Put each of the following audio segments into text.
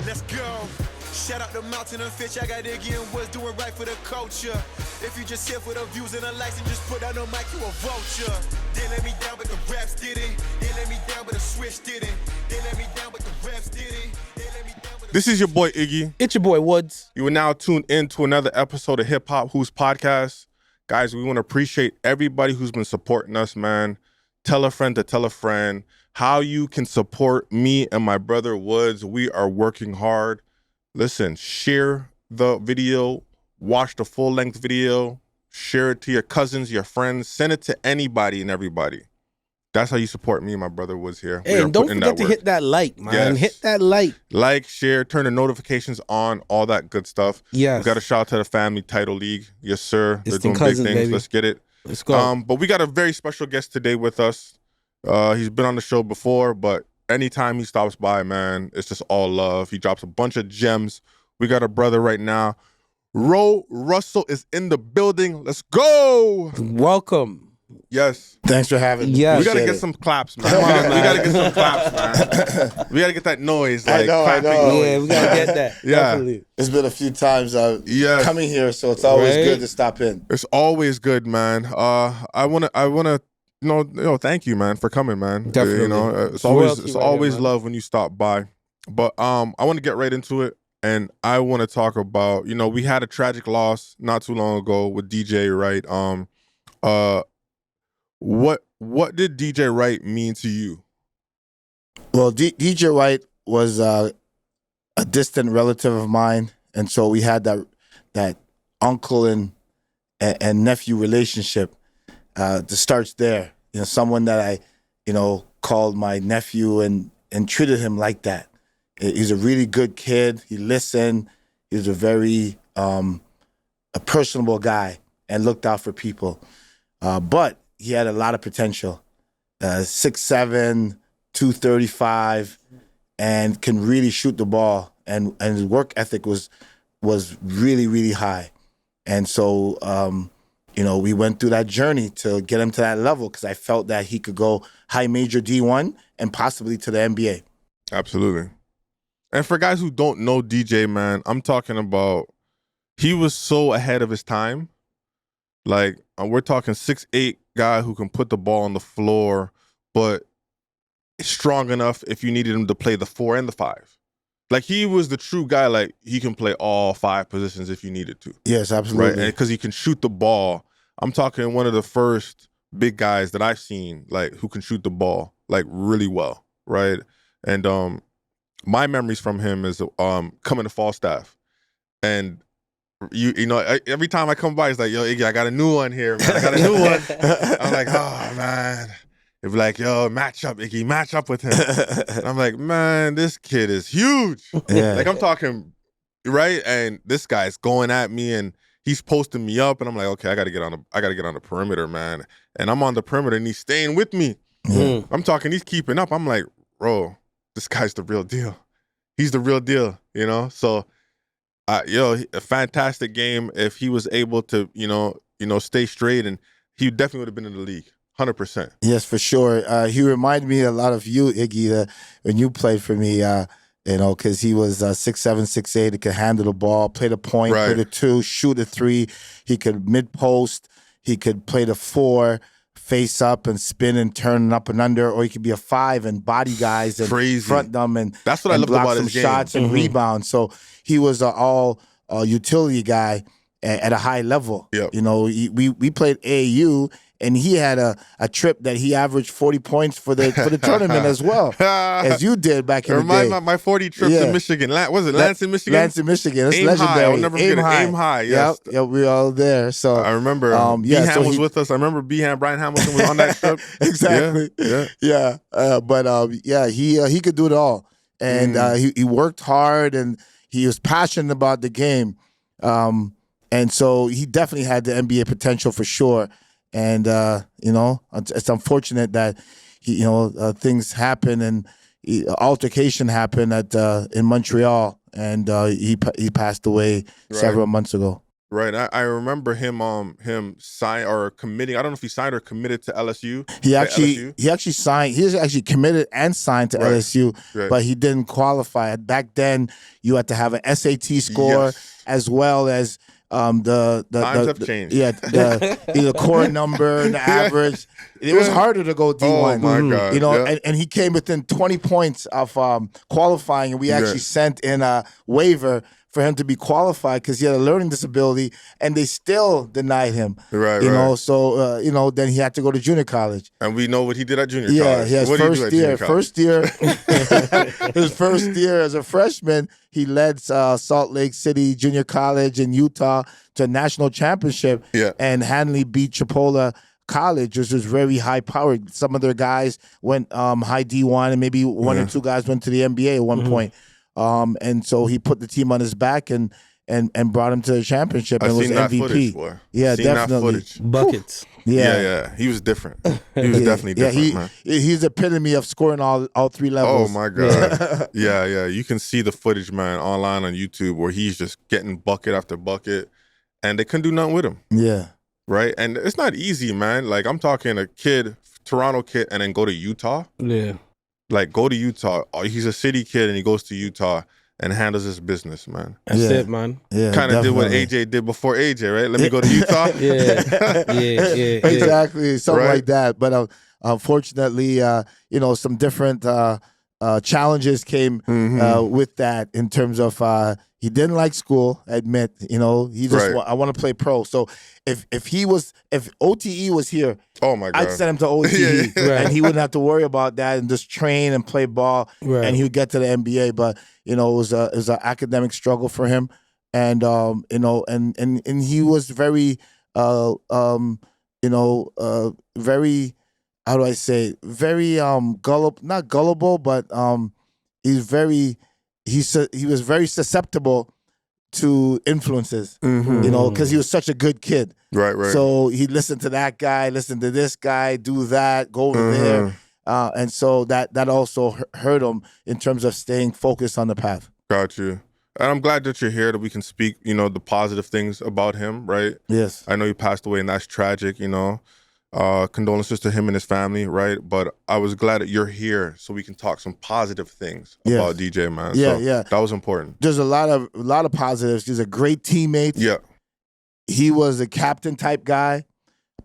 Let's go. Shout out the mountain and fish. I got Iggy and Woods doing right for the culture. If you just here for the views and the likes and just put out no mic, you a vulture. They let me down, but the raps did it. They let me down, but the switch did it. They let me down, but the raps did it. They let me down, but This is your boy Iggy. It's your boy Woods. You are now tuned in to another episode of Hip Hop Who's Podcast. Guys, we want to appreciate everybody who's been supporting us, man. Tell a friend to tell a friend how you can support me and my brother Woods. We are working hard. Listen, share the video, watch the full-length video, share it to your cousins, your friends, send it to anybody and everybody. That's how you support me and my brother Woods here. Hey, and don't forget to hit that like, man. Yes. Hit that like. Like, share, turn the notifications on, all that good stuff. Yes. We got a shout out to the Family Title League. Yes, sir. It's They're doing cousins, big things. baby. Let's get it. Let's go. But we got a very special guest today with us. He's been on the show before, but anytime he stops by, man, it's just all love. He drops a bunch of gems. We got a brother right now. Ro Russell is in the building. Let's go. Welcome. Yes. Thanks for having me. Yes. We got to Appreciate get it. some claps, man. Come on, We man. got to get some claps, man. We got to get that noise, I like know, I clapping know. noise. Yeah, we gotta get that. Yeah. Definitely. It's been a few times Yes. coming here, so it's always Right. good to stop in. It's always good, man. I wanna, thank you, man, for coming, man. Definitely. It's always Royalty right always here, man. love when you stop by. But I want to get right into it, and I want to talk about, we had a tragic loss not too long ago with DJ Wright. What did DJ Wright mean to you? Well, DJ White was a distant relative of mine, and so we had that uncle and nephew relationship. That starts there. Someone that I, called my nephew and treated him like that. He's a really good kid. He listened. He was a very a personable guy and looked out for people. But he had a lot of potential. 6'7", 235, and can really shoot the ball. And his work ethic was really, really high. And so, we went through that journey to get him to that level because I felt that he could go high major D1 and possibly to the NBA. Absolutely. And for guys who don't know DJ, man, I'm talking about he was so ahead of his time. Like, we're talking 6'8" guy who can put the ball on the floor, but strong enough if you needed him to play the 4 and the 5. Like, he was the true guy. Like, he can play all 5 positions if you needed to. Yes, absolutely. Right? And because he can shoot the ball. I'm talking one of the first big guys that I've seen, like, who can shoot the ball, like, really well, right? And my memories from him is coming to Falstaff. And every time I come by, it's like, yo, Iggy, I got a new one here, man. I got a new one. I'm like, oh, man. It'd be like, yo, match up, Iggy, match up with him. And I'm like, man, this kid is huge. Yeah. Like, I'm talking, right? And this guy's going at me, and he's posting me up, and I'm like, okay, I gotta get on the perimeter, man. And I'm on the perimeter, and he's staying with me. Mm. I'm talking, he's keeping up. I'm like, bro, this guy's the real deal. He's the real deal, So, a fantastic game. If he was able to, stay straight, and he definitely would have been in the league, 100%. Yes, for sure. He reminded me a lot of you, Iggy, when you played for me, because he was 6'7", 6'8", he could handle the ball, play the point, Right. play the 2, shoot the 3. He could mid-post. He could play the 4, face up and spin and turn up and under, or he could be a 5 and body guys and Crazy. front them and That's what I and loved block about some his game. shots and rebound. So he was an all utility guy at a high level. Yep. We played AAU, and he had a trip that he averaged 40 points for the tournament as well, as you did back in the day. Remind my 40 trip Yeah. to Michigan. Was it Lansing, Michigan? Lansing, Michigan. That's Aim High. legendary. I'll never forget it. Aim High, yes. Yep, we were all there. So I remember yeah, Behan so was he- with us. I remember Brian Hamilton was on that trip. Exactly. Yeah. He could do it all, and he worked hard, and he was passionate about the game, and so he definitely had the NBA potential for sure. And it's unfortunate that things happen, and altercation happened in Montreal, and he passed away several months ago. Right. I remember him sign or committing. I don't know if he signed or committed to LSU. He to actually LSU. he actually signed. He was actually committed and signed to Right. LSU, Right. but he didn't qualify. Back then, you had to have an SAT score Yes. as well as the Times have changed. Yeah, the core number and the Yeah. average. It was harder to go D1. Oh my God. You know, Yeah. and he came within 20 points of qualifying, and we actually sent in a waiver for him to be qualified because he had a learning disability, and they still denied him. Right. You right. know, so then he had to go to junior college. And we know what he did at junior Yeah, college. his What did he do first at year. junior college? His first year as a freshman, he led Salt Lake City Junior College in Utah to a national championship. Yeah. And handily beat Chipola College, which was very high powered. Some of their guys went high D1, and maybe one or two guys went to the NBA at one point. And so he put the team on his back and brought him to the championship and was seen that MVP. footage, boy. Yeah, Seen that definitely. footage. Buckets. Yeah. He was different. He was definitely different, man. He's the epitome of scoring all three Oh levels. my God. Yeah. You can see the footage, man, online on YouTube where he's just getting bucket after bucket, and they couldn't do nothing with him. Yeah. Right? And it's not easy, man. Like, I'm talking a kid, Toronto kid, and then go to Utah. Yeah. Like, go to Utah. He's a city kid, and he goes to Utah and handles his business, man. That's it, man. Yeah, Kind of did what definitely. AJ did before AJ, right? Let me go to Utah. Yeah. Exactly, something Right. like that. But unfortunately, some different challenges came with that in terms of he didn't like school. Admit, he just Right. I want to play pro. So if OTE was here, Oh my God. I'd send him to OTE, Right. and he wouldn't have to worry about that and just train and play ball, Right. and he would get to the NBA. But it was an academic struggle for him, and and he was very very, how do I say, very gullible, not gullible, but he was very susceptible to influences, because he was such a good kid. Right. So he listened to that guy, listened to this guy, do that, go over there. And so that also hurt him in terms of staying focused on the path. Got you. And I'm glad that you're here, that we can speak, the positive things about him, right? Yes. I know he passed away, and that's tragic, Condolences to him and his family, right? But I was glad that you're here so we can talk some positive things about DJ, man. Yeah, so yeah. That was important. There's a lot of positives. He's a great teammate. Yeah. He was a captain type guy,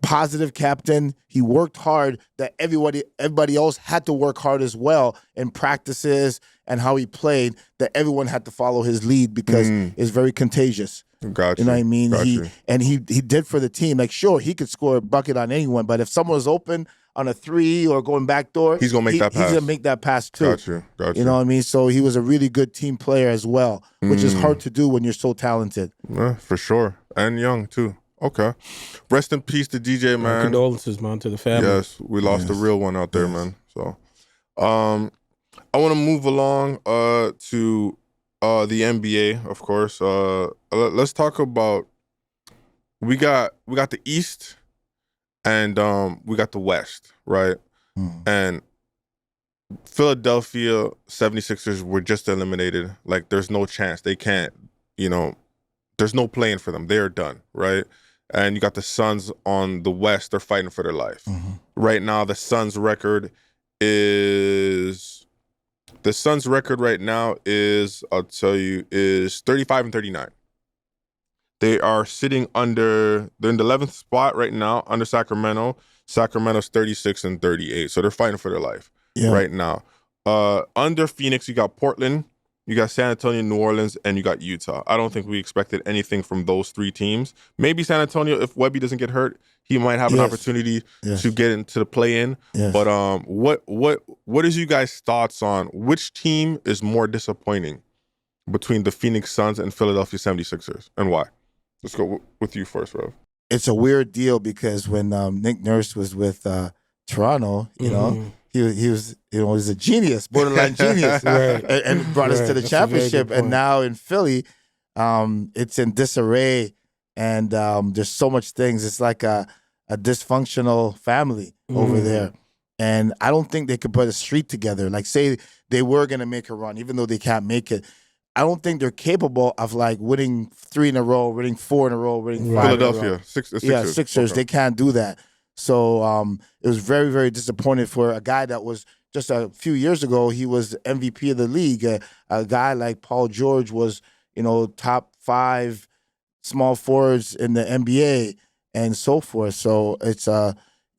positive captain. He worked hard that everybody else had to work hard as well in practices and how he played, that everyone had to follow his lead because it's very contagious. Got you. You know what I mean? Got He you. did for the team. Like, sure, he could score a bucket on anyone, but if someone was open on a three or going back door, He's gonna make that pass. He's gonna make that pass too. Got you. You know what I mean? So he was a really good team player as well, which is hard to do when you're so talented. Yeah, for sure. And young too. Okay. Rest in peace to DJ, man. Condolences, man, to the family. Yes, we lost a real one out there, man. So, I want to move along to the NBA, of course. Let's talk about we got the East and we got the West, right? And Philadelphia 76ers were just eliminated. Like, there's no chance. They can't, there's no playing for them. They're done, right? And you got the Suns on the West. They're fighting for their life. Right now, the Suns record right now is, I'll tell you, is 35-39. They are they're in the 11th spot right now under Sacramento. Sacramento's 36-38. So they're fighting for their life right now. Under Phoenix, you got Portland, you got San Antonio, New Orleans, and you got Utah. I don't think we expected anything from those three teams. Maybe San Antonio, if Webby doesn't get hurt, he might have an opportunity to get into the play-in. Yes. But what is you guys' thoughts on which team is more disappointing between the Phoenix Suns and Philadelphia 76ers, and why? Let's go with you first, Rev. It's a weird deal because when Nick Nurse was with Toronto, he was was a genius, borderline genius, and brought us to the championship. And now in Philly, it's in disarray, and there's so much things. It's like a dysfunctional family over there, and I don't think they could put a street together. Like, say they were gonna make a run, even though they can't make it. I don't think they're capable of like winning 3 in a row, winning 4 in a row, winning 5 in a row. Philadelphia, Sixers. Yeah, Sixers. Okay. They can't do that. So it was very, very disappointing for a guy that was just a few years ago. He was MVP of the league. A guy like Paul George was, top 5 small forwards in the NBA and so forth. So it's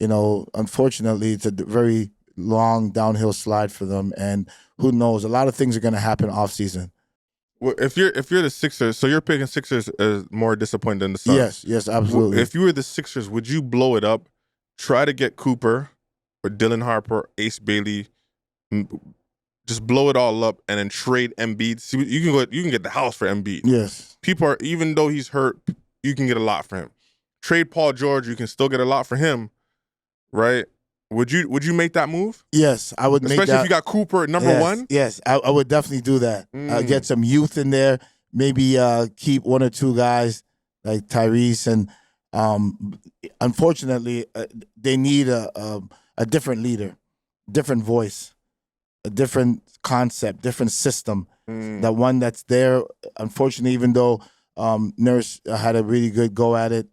unfortunately, it's a very long downhill slide for them. And who knows? A lot of things are going to happen off season. Well, if you're the Sixers, so you're picking Sixers as more disappointing than the Suns. Yes, absolutely. If you were the Sixers, would you blow it up, try to get Cooper or Dylan Harper, Ace Bailey, just blow it all up, and then trade Embiid? See, you can get the house for Embiid. Yes. People are, even though he's hurt, you can get a lot for him. Trade Paul George, you can still get a lot for him, right? Would you make that move? Yes, I would. Especially if you got Cooper at number 1? Yes, I would definitely do that. Get some youth in there. Maybe keep 1 or 2 guys like Tyrese. And unfortunately, they need a different leader, different voice, a different concept, different system. The one that's there, unfortunately, even though Nurse had a really good go at it,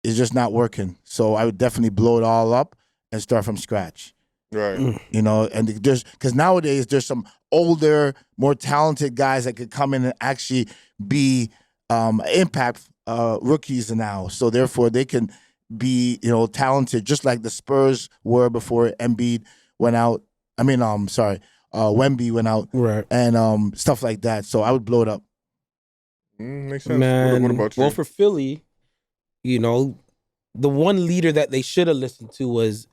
is just not working. So I would definitely blow it all up and start from scratch. Right. And because nowadays there's some older, more talented guys that could come in and actually be impact rookies now. So therefore they can be, talented just like the Spurs were before Embiid went out. Wemby went out. Right. And stuff like that. So I would blow it up. Makes sense. Man, What about you? well, for Philly, the one leader that they should have listened to was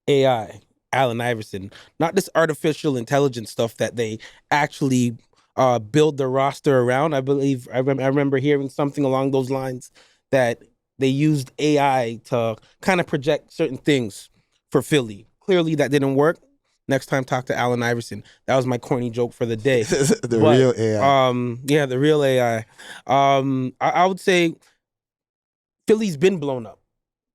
AI, Allen Iverson, not this artificial intelligence stuff that they actually build their roster around. I believe I remember hearing something along those lines that they used AI to kind of project certain things for Philly. Clearly, that didn't work. Next time, talk to Allen Iverson. That was my corny joke for the day. Real AI. Yeah, the real AI. I would say Philly's been blown up.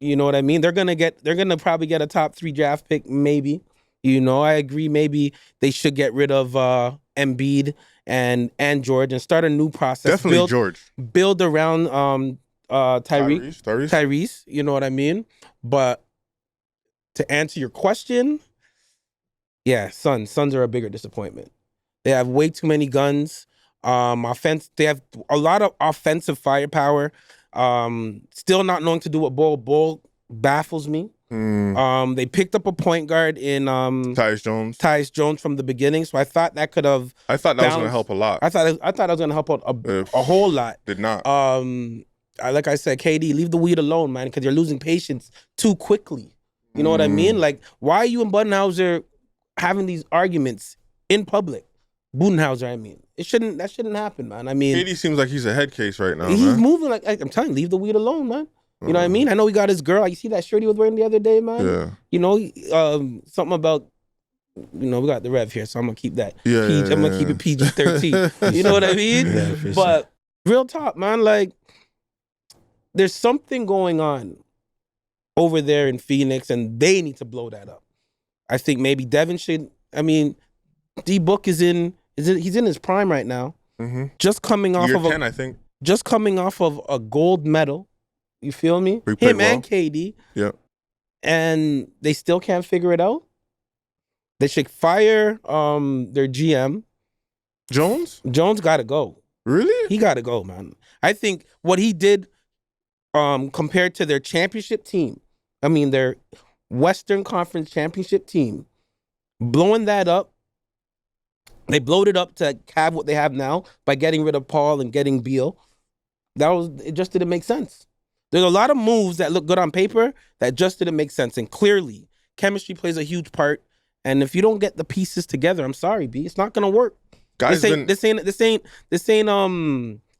You know what I mean? They're gonna probably get a top 3 draft pick, maybe. I agree. Maybe they should get rid of Embiid and George and start a new process. Definitely George. Build around Tyrese. Tyrese. You know what I mean? But to answer your question, yeah, Suns are a bigger disappointment. They have way too many guns. They have a lot of offensive firepower. Still not knowing to do what Bol baffles me. They picked up a point guard in Tyus Jones from the beginning, so I thought that could have. I thought that was going to help a lot. I thought that was going to help out a whole lot. Did not. Like I said, KD, leave the weed alone, man, because you're losing patience too quickly. You know what I mean? Like, why are you and Budenholzer having these arguments in public? Budenholzer, I mean. That shouldn't happen, man. I mean, KD seems like he's a head case right now. He's man. Moving like I'm telling you, leave the weed alone, man. You know what I mean? I know he got his girl. You see that shirt he was wearing the other day, man? Yeah. Something about, we got the Rev here, so I'm gonna keep that. Yeah. I'm gonna keep it PG-13. You know what I mean? Yeah, but real talk, man. Like, there's something going on over there in Phoenix, and they need to blow that up. I think maybe Devin should. I mean, D-Book he's in his prime right now. Mm-hmm. Just coming off Year of 10, I think. Just coming off of a gold medal. You feel me? Him and KD. Yeah. And they still can't figure it out. They should fire their GM. Jones? Jones got to go. Really? He got to go, man. I think what he did compared to their championship team, their Western Conference championship team, blowing that up, they blowed it up to have what they have now by getting rid of Paul and getting Beal. It just didn't make sense. There's a lot of moves that look good on paper that just didn't make sense. And clearly, chemistry plays a huge part. And if you don't get the pieces together, I'm sorry, B, it's not gonna work. Guys, this ain't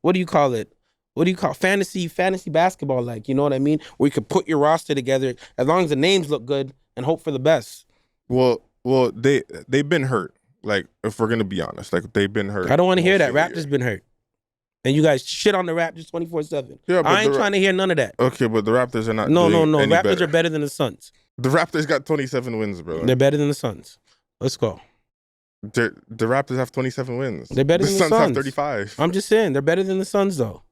what do you call it? What do you call fantasy basketball? Like, you know what I mean? Where you could put your roster together as long as the names look good and hope for the best. Well, they've been hurt. Like, if we're gonna be honest, like they've been hurt. I don't want to hear that. Raptors been hurt. And you guys shit on the Raptors 24/7. Yeah, but I ain't trying to hear none of that. Okay, but the Raptors are not. No. Any Raptors better. are better than the Suns. The Raptors got 27 wins, bro. They're better than the Suns. Let's go. The Raptors have 27 wins. They're better the than the Suns have Suns. 35. I'm just saying they're better than the Suns though.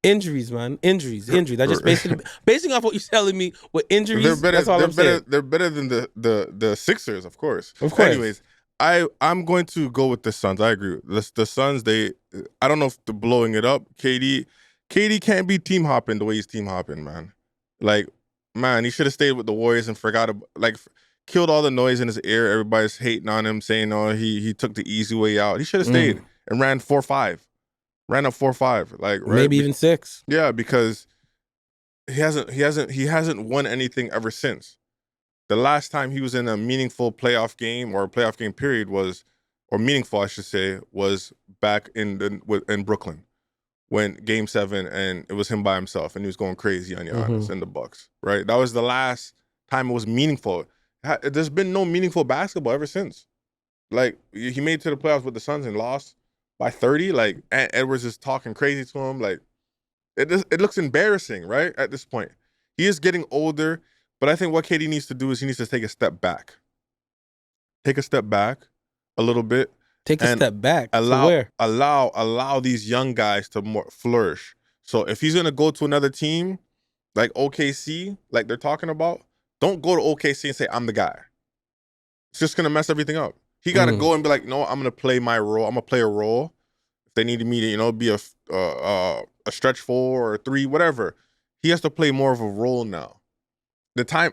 Injuries, man. Injuries. I just basing off what you're telling me with injuries. They're better. That's all I'm saying. They're better than the Sixers, of course. Of course. Anyways, I'm going to go with the Suns. I agree. The Suns. I don't know if they're blowing it up. KD can't be team hopping the way he's team hopping, man. Like, man, he should have stayed with the Warriors and killed all the noise in his ear. Everybody's hating on him, saying, "Oh, he took the easy way out." He should have stayed and ran 4-5. Ran up 4-5, like right? Maybe even 6. Yeah, because he hasn't won anything ever since. The last time he was in a meaningful playoff game or a playoff game period meaningful, I should say, was back in Brooklyn when Game 7, and it was him by himself, and he was going crazy on Giannis and the Bucks. Right, that was the last time it was meaningful. There's been no meaningful basketball ever since. Like, he made it to the playoffs with the Suns and lost by 30. Like, Edwards is talking crazy to him. Like, it looks embarrassing, right? At this point, he is getting older, but I think what KD needs to do is he needs to take a step back. Take a step back a little bit. Take a step back. Allow these young guys to more flourish. So if he's gonna go to another team like OKC, like they're talking about, don't go to OKC and say I'm the guy. It's just gonna mess everything up. He got to go and be like, no, I'm gonna play my role. I'm gonna play a role. If they needed me to, be a stretch 4 or 3, whatever. He has to play more of a role now.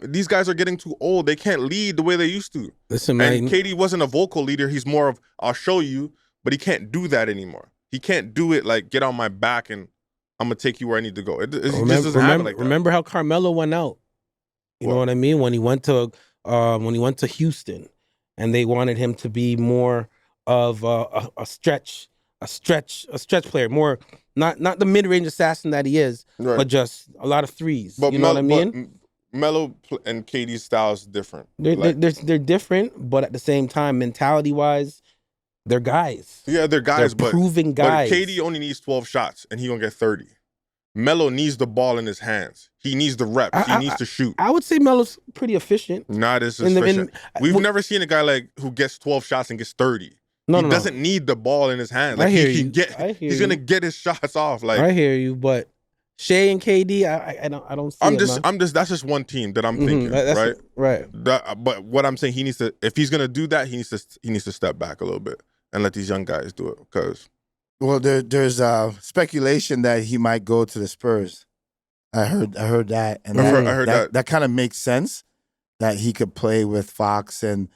These guys are getting too old. They can't lead the way they used to. Listen, man. And KD wasn't a vocal leader. He's more of, I'll show you, but he can't do that anymore. He can't do it like, get on my back and I'm gonna take you where I need to go. It just doesn't happen like that. Remember how Carmelo went out? You know what I mean? When he went to Houston, and they wanted him to be more of a stretch player, more not the mid-range assassin that he is, right, but just a lot of threes. But you know what I mean? Melo and KD's style is different. They're different, but at the same time, mentality-wise, they're guys. Yeah, they're guys, they're proven guys. But KD only needs 12 shots, and he gonna get 30. Melo needs the ball in his hands. He needs the reps. He needs to shoot. I would say Melo's pretty efficient. Not as efficient. We've never seen a guy who gets 12 shots and gets 30. He doesn't need the ball in his hands. Like, he's gonna get his shots off. Like, I hear you, but Shea and KD, I don't see that's just one team that I'm thinking, right? Right. But what I'm saying, he needs to, if he's gonna do that, he needs to step back a little bit and let these young guys do it. Because there's speculation that he might go to the Spurs. I heard that, and I heard that. That kind of makes sense, that he could play with Fox and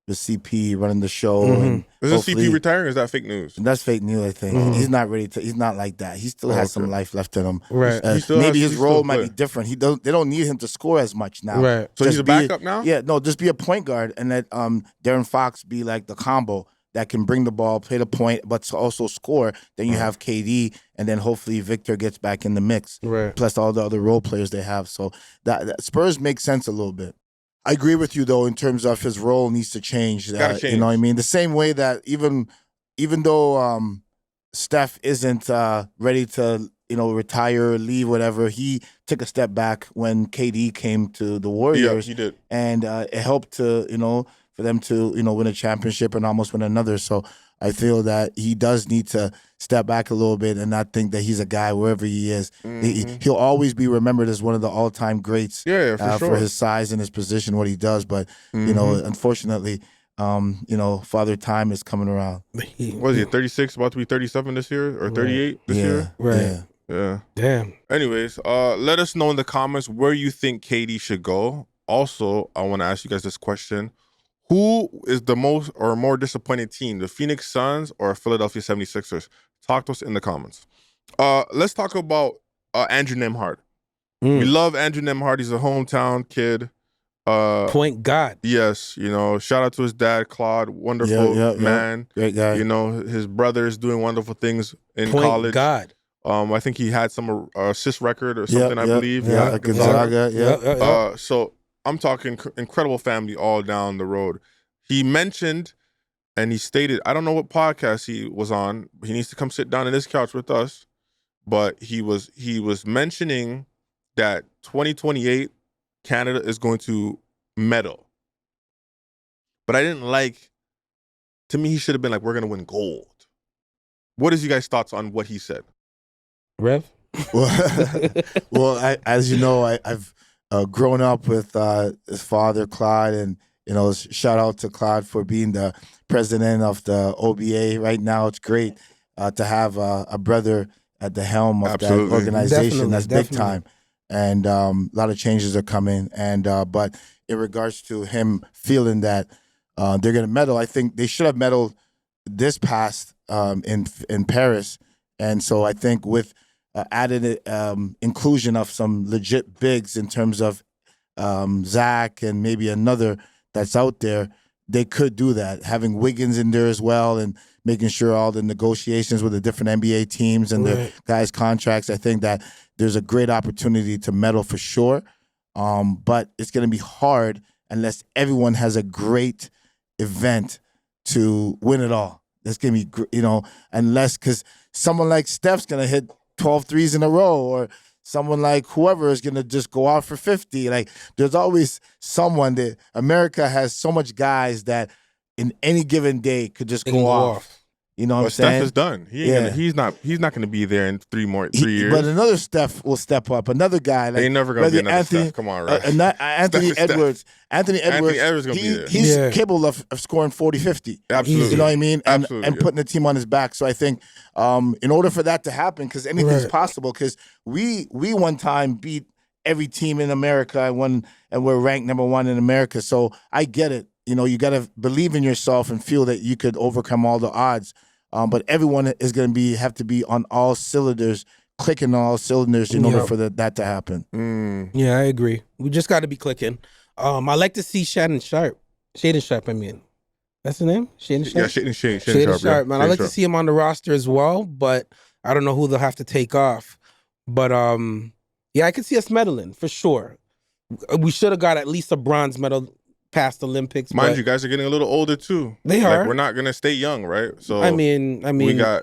the CP running the show. And is the CP retiring? Or is that fake news? That's fake news, I think. He's not ready to. He's not like that. He still has some life left in him. Right. Maybe his role might be different. They don't need him to score as much now. Right. So he's a backup now? Yeah. No, just be a point guard and let Darren Fox be like the combo that can bring the ball, play the point, but also score. Then you have KD, and then hopefully Victor gets back in the mix. Right. Plus all the other role players they have. So that Spurs make sense a little bit. I agree with you though in terms of his role needs to change. Change. You know what I mean? The same way that even though Steph isn't ready to retire, leave, whatever, he took a step back when KD came to the Warriors. Yeah, he did, and it helped to for them to win a championship and almost win another. So I feel that he does need to step back a little bit and not think that he's a guy wherever he is. He'll always be remembered as one of the all-time greats. For his size and his position, what he does. But unfortunately, Father Time is coming around. Was he 36? About to be 37 this year or 38 this year? Right. Yeah. Damn. Anyways, let us know in the comments where you think KD should go. Also, I want to ask you guys this question. Who is the most or more disappointing team, the Phoenix Suns or Philadelphia 76ers? Talk to us in the comments. Let's talk about Andrew Nembhard. We love Andrew Nembhard. He's a hometown kid. Point God. Yes, shout out to his dad, Claude. Wonderful man. Great guy. His brother is doing wonderful things in Point college. God. I think he had some assist record or something, I believe. Yeah, Gonzaga. So I'm talking incredible family all down the road. He mentioned and he stated, I don't know what podcast he was on. He needs to come sit down on this couch with us. But he was mentioning that 2028 Canada is going to medal. But I didn't like To me, he should have been like, we're going to win gold. What is you guys' thoughts on what he said? Rev? Well, as you know, I've grown up with his father, Claude, and shout out to Claude for being the president of the OBA. Right now, it's great to have a brother at the helm of Absolutely. that organization. That's Definitely. big time, and a lot of changes are coming. And but in regards to him feeling that they're going to medal, I think they should have medaled this past in Paris, and so I think with added inclusion of some legit bigs in terms of Zach and maybe another that's out there, they could do that. Having Wiggins in there as well and making sure all the negotiations with the different NBA teams and their guys' contracts, I think that there's a great opportunity to medal for sure. But it's going to be hard unless everyone has a great event to win it all. It's going to be, unless because someone like Steph's going to hit 12 threes in a row, or someone like whoever is going to just go out for 50. Like, there's always someone that America has so much guys that in any given day could just go off. You know what I'm saying? Steph is done. He's not going to be there in 3 years. But another Steph will step up. Another guy. Like, ain't never going to be another Steph. Come on, right? Anthony Edwards. Anthony Edwards going to be there. He's capable of scoring 40, 50. Absolutely. You know what I mean? And Absolutely. putting the team on his back. So I think in order for that to happen, because anything's possible, because we one time beat every team in America and we're ranked number 1 in America. So I get it. You got to believe in yourself and feel that you could overcome all the odds. But everyone is going to have to be on all cylinders, clicking on all cylinders in order for that to happen. Yeah, I agree. We just got to be clicking. I like to see Shaden Sharp. I mean. That's the name? Shaden Sharp? Yeah, Shaden Sharp, man. I like to see him on the roster as well, but I don't know who they'll have to take off. But, yeah, I could see us medaling, for sure. We should have got at least a bronze medal past Olympics. Mind you, guys are getting a little older too. They are. Like, we're not gonna stay young, right? So I mean, we got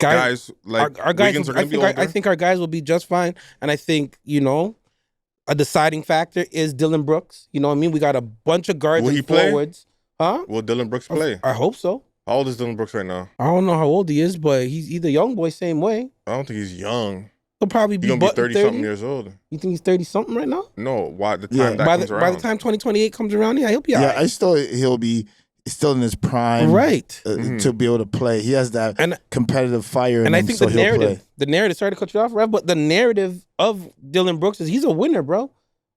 guys like our guys. Wiggins are gonna be older. I think our guys will be just fine, and I think a deciding factor is Dylan Brooks. You know what I mean? We got a bunch of guards and forwards. Huh? Will Dylan Brooks play? I hope so. How old is Dylan Brooks right now? I don't know how old he is, but he's either young boy, same way. I don't think he's young. He'll probably be He's gonna be 30-something years old. You think he's 30-something right now? No, why the time that comes around? By the time 2028 comes around, yeah, he'll be all right. He'll be still in his prime, right? To be able to play. He has that competitive fire in him, and I think so the narrative, sorry to cut you off, Rev, but the narrative of Dylan Brooks is he's a winner, bro.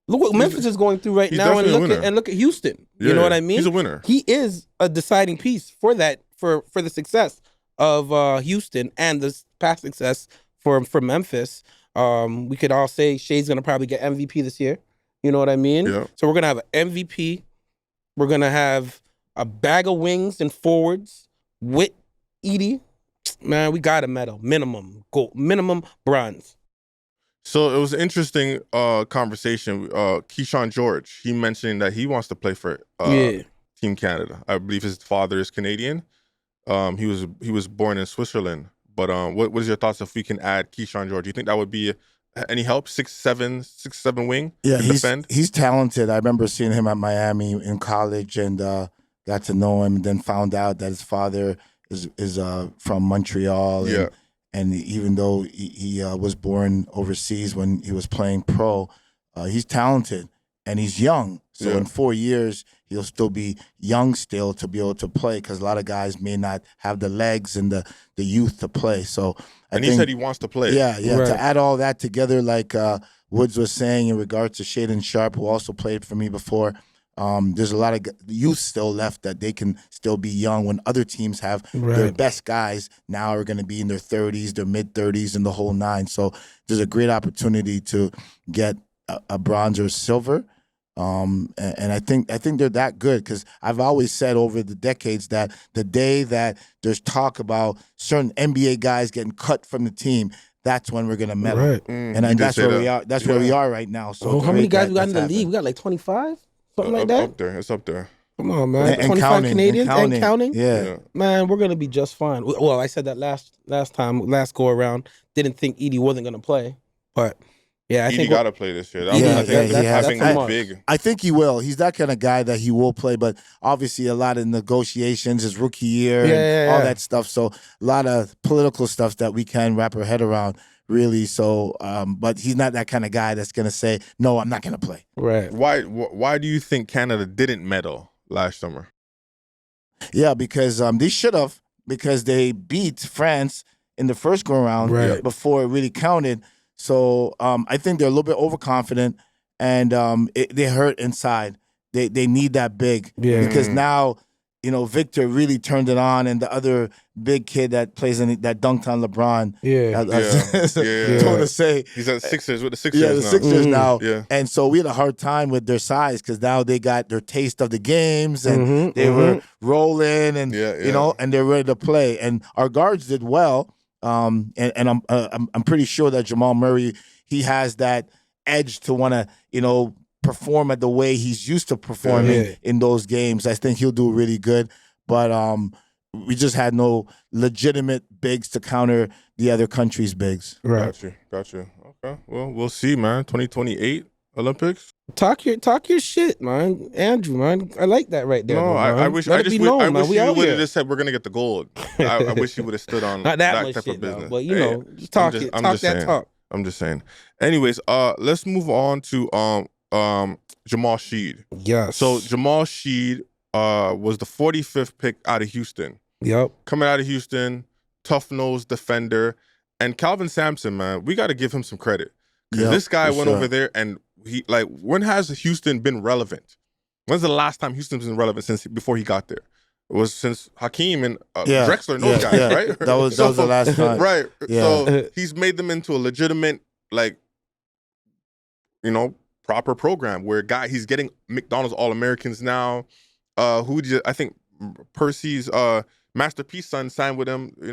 Look what Memphis is going through right now, and look at Houston. You know what I mean? He's a winner. He is a deciding piece for that, for the success of Houston and the past success for Memphis. We could all say Shay's gonna probably get MVP this year. You know what I mean? Yeah. So we're gonna have an MVP. We're gonna have a bag of wings and forwards with Edie. Man, we got a medal. Minimum gold. Minimum bronze. So it was an interesting conversation. Keyshawn George, he mentioned that he wants to play for Team Canada. I believe his father is Canadian. He was born in Switzerland. But what is your thoughts if we can add Keyshawn George? Do you think that would be any help? 6'7" wing? Yeah, defend? He's talented. I remember seeing him at Miami in college and got to know him, and then found out that his father is from Montreal. And even though he was born overseas when he was playing pro, he's talented and he's young. So in 4 years, he'll still be young still to be able to play, because a lot of guys may not have the legs and the youth to play. So he said he wants to play. Yeah. Right. To add all that together, like Woods was saying in regards to Shaden Sharp, who also played for me before, there's a lot of youth still left that they can still be young when other teams have their best guys now are going to be in their 30s, their mid-30s, and the whole nine. So there's a great opportunity to get a bronze or silver. And I think they're that good, because I've always said over the decades that the day that there's talk about certain NBA guys getting cut from the team, that's when we're gonna medal. Right. And that's where we are. That's where we are right now. So how many guys we got in the league? We got like 25, something like that. Up there, it's up there. Come on, man. And 25 counting, Canadians and counting. Yeah. Man, we're gonna be just fine. Well, I said that last go around. Didn't think Edie wasn't gonna play, but Yeah, I Edie think got to play this year. That Yeah, was, I yeah, think, he has having to. a big. I think he will. He's that kind of guy that he will play, but obviously a lot of negotiations, his rookie year, and all that stuff. So a lot of political stuff that we can wrap our head around, really. So, but he's not that kind of guy that's going to say, no, I'm not going to play. Right. Why do you think Canada didn't medal last summer? Yeah, because they should have, because they beat France in the first go round before it really counted. So I think they're a little bit overconfident, and they hurt inside. They need that big because now, Victor really turned it on, and the other big kid that plays that dunked on LeBron. Don't want to say he's at Sixers with the Sixers. Yeah, the Sixers now. Yeah. And so we had a hard time with their size because now they got their taste of the games and they were rolling and and they're ready to play. And our guards did well. And I'm pretty sure that Jamal Murray, he has that edge to want to perform at the way he's used to performing in those games. I think he'll do really good, but we just had no legitimate bigs to counter the other country's bigs. Right. Got you. Okay. Well, we'll see, man. 2028 Olympics. Talk your shit, man, Andrew, man. I like that right there. No, man. I wish Let I it just be known, I man. wish We you out would here. have just said we're gonna get the gold. I wish you would have stood on Not that much type shit, of though, business. but just I'm talk just- it. I'm Talk just that saying. talk. I'm just saying. Anyways, let's move on to Jamal Sheed. Yes. So Jamal Sheed was the 45th pick out of Houston. Yep. Coming out of Houston, tough-nosed defender. And Calvin Sampson, man, we got to give him some credit. Because this guy went over there and when has Houston been relevant? When's the last time Houston's been relevant since before he got there? It was since Hakeem and Drexler and those guys, right? That was the last time. Right. Yeah. So he's made them into a legitimate, proper program where he's getting McDonald's All-Americans now. I think Percy's Masterpiece son signed with him. He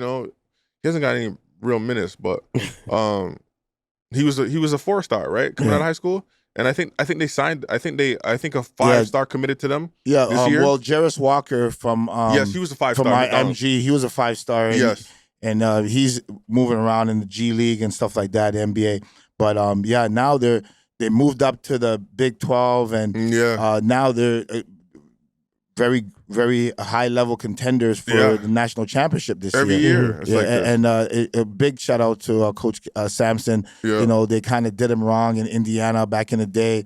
hasn't got any real minutes, but he was a 4-star, right? Coming out of high school. And I think they signed. I think a 5-star committed to them. Yeah. This year. Well, Jarris Walker from yes, he was a 5-star from McDonald's. IMG. He was a 5-star. Yes. And he's moving around in the G League and stuff like that, NBA. But now they moved up to the Big 12, and now they're very, very high level contenders for the national championship this Every year. It's like this. And a big shout out to Coach Sampson. Yeah. They kind of did him wrong in Indiana back in the day,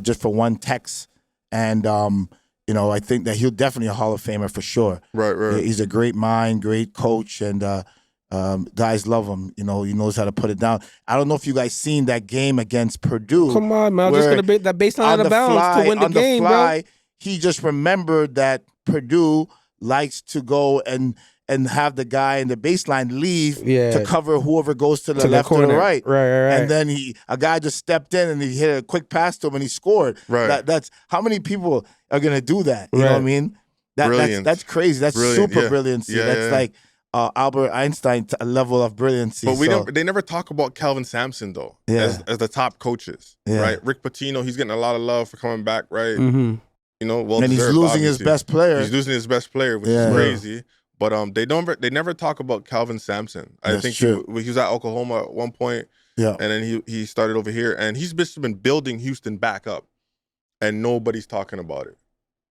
just for one text. And I think that he'll definitely a Hall of Famer for sure. Right. He's a great mind, great coach, and guys love him. He knows how to put it down. I don't know if you guys seen that game against Purdue. Come on, man. I'm just gonna be that baseline out of bounds to win the game, bro. He just remembered that Purdue likes to go and have the guy in the baseline leave to cover whoever goes to the left or the right. Right. And then a guy just stepped in and he hit a quick pass to him and he scored. Right. That's how many people are gonna do that? You know what I mean? That's crazy. That's super brilliancy. That's like Albert Einstein level of brilliancy. But they never talk about Calvin Sampson though as the top coaches. Right. Rick Pitino, he's getting a lot of love for coming back. Right. Mm-hmm. Well, and he's losing his best player. He's losing his best player, which is crazy. But they never talk about Calvin Sampson. I think he was at Oklahoma at one point. Yeah. And then he started over here, and he's just been building Houston back up, and nobody's talking about it.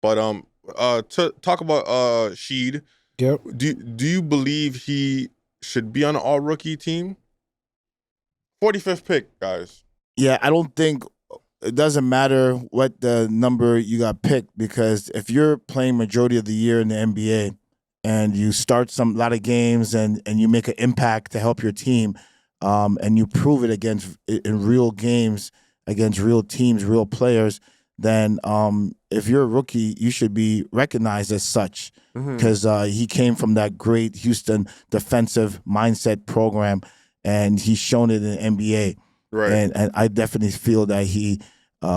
But to talk about Sheed, do you believe he should be on an all-rookie team? 45th pick, guys. Yeah, I don't think it doesn't matter what the number you got picked, because if you're playing majority of the year in the NBA and you start a lot of games and you make an impact to help your team, and you prove it in real games against real teams, real players, then if you're a rookie, you should be recognized as such, because he came from that great Houston defensive mindset program, and he's shown it in the NBA. Right. And I definitely feel that he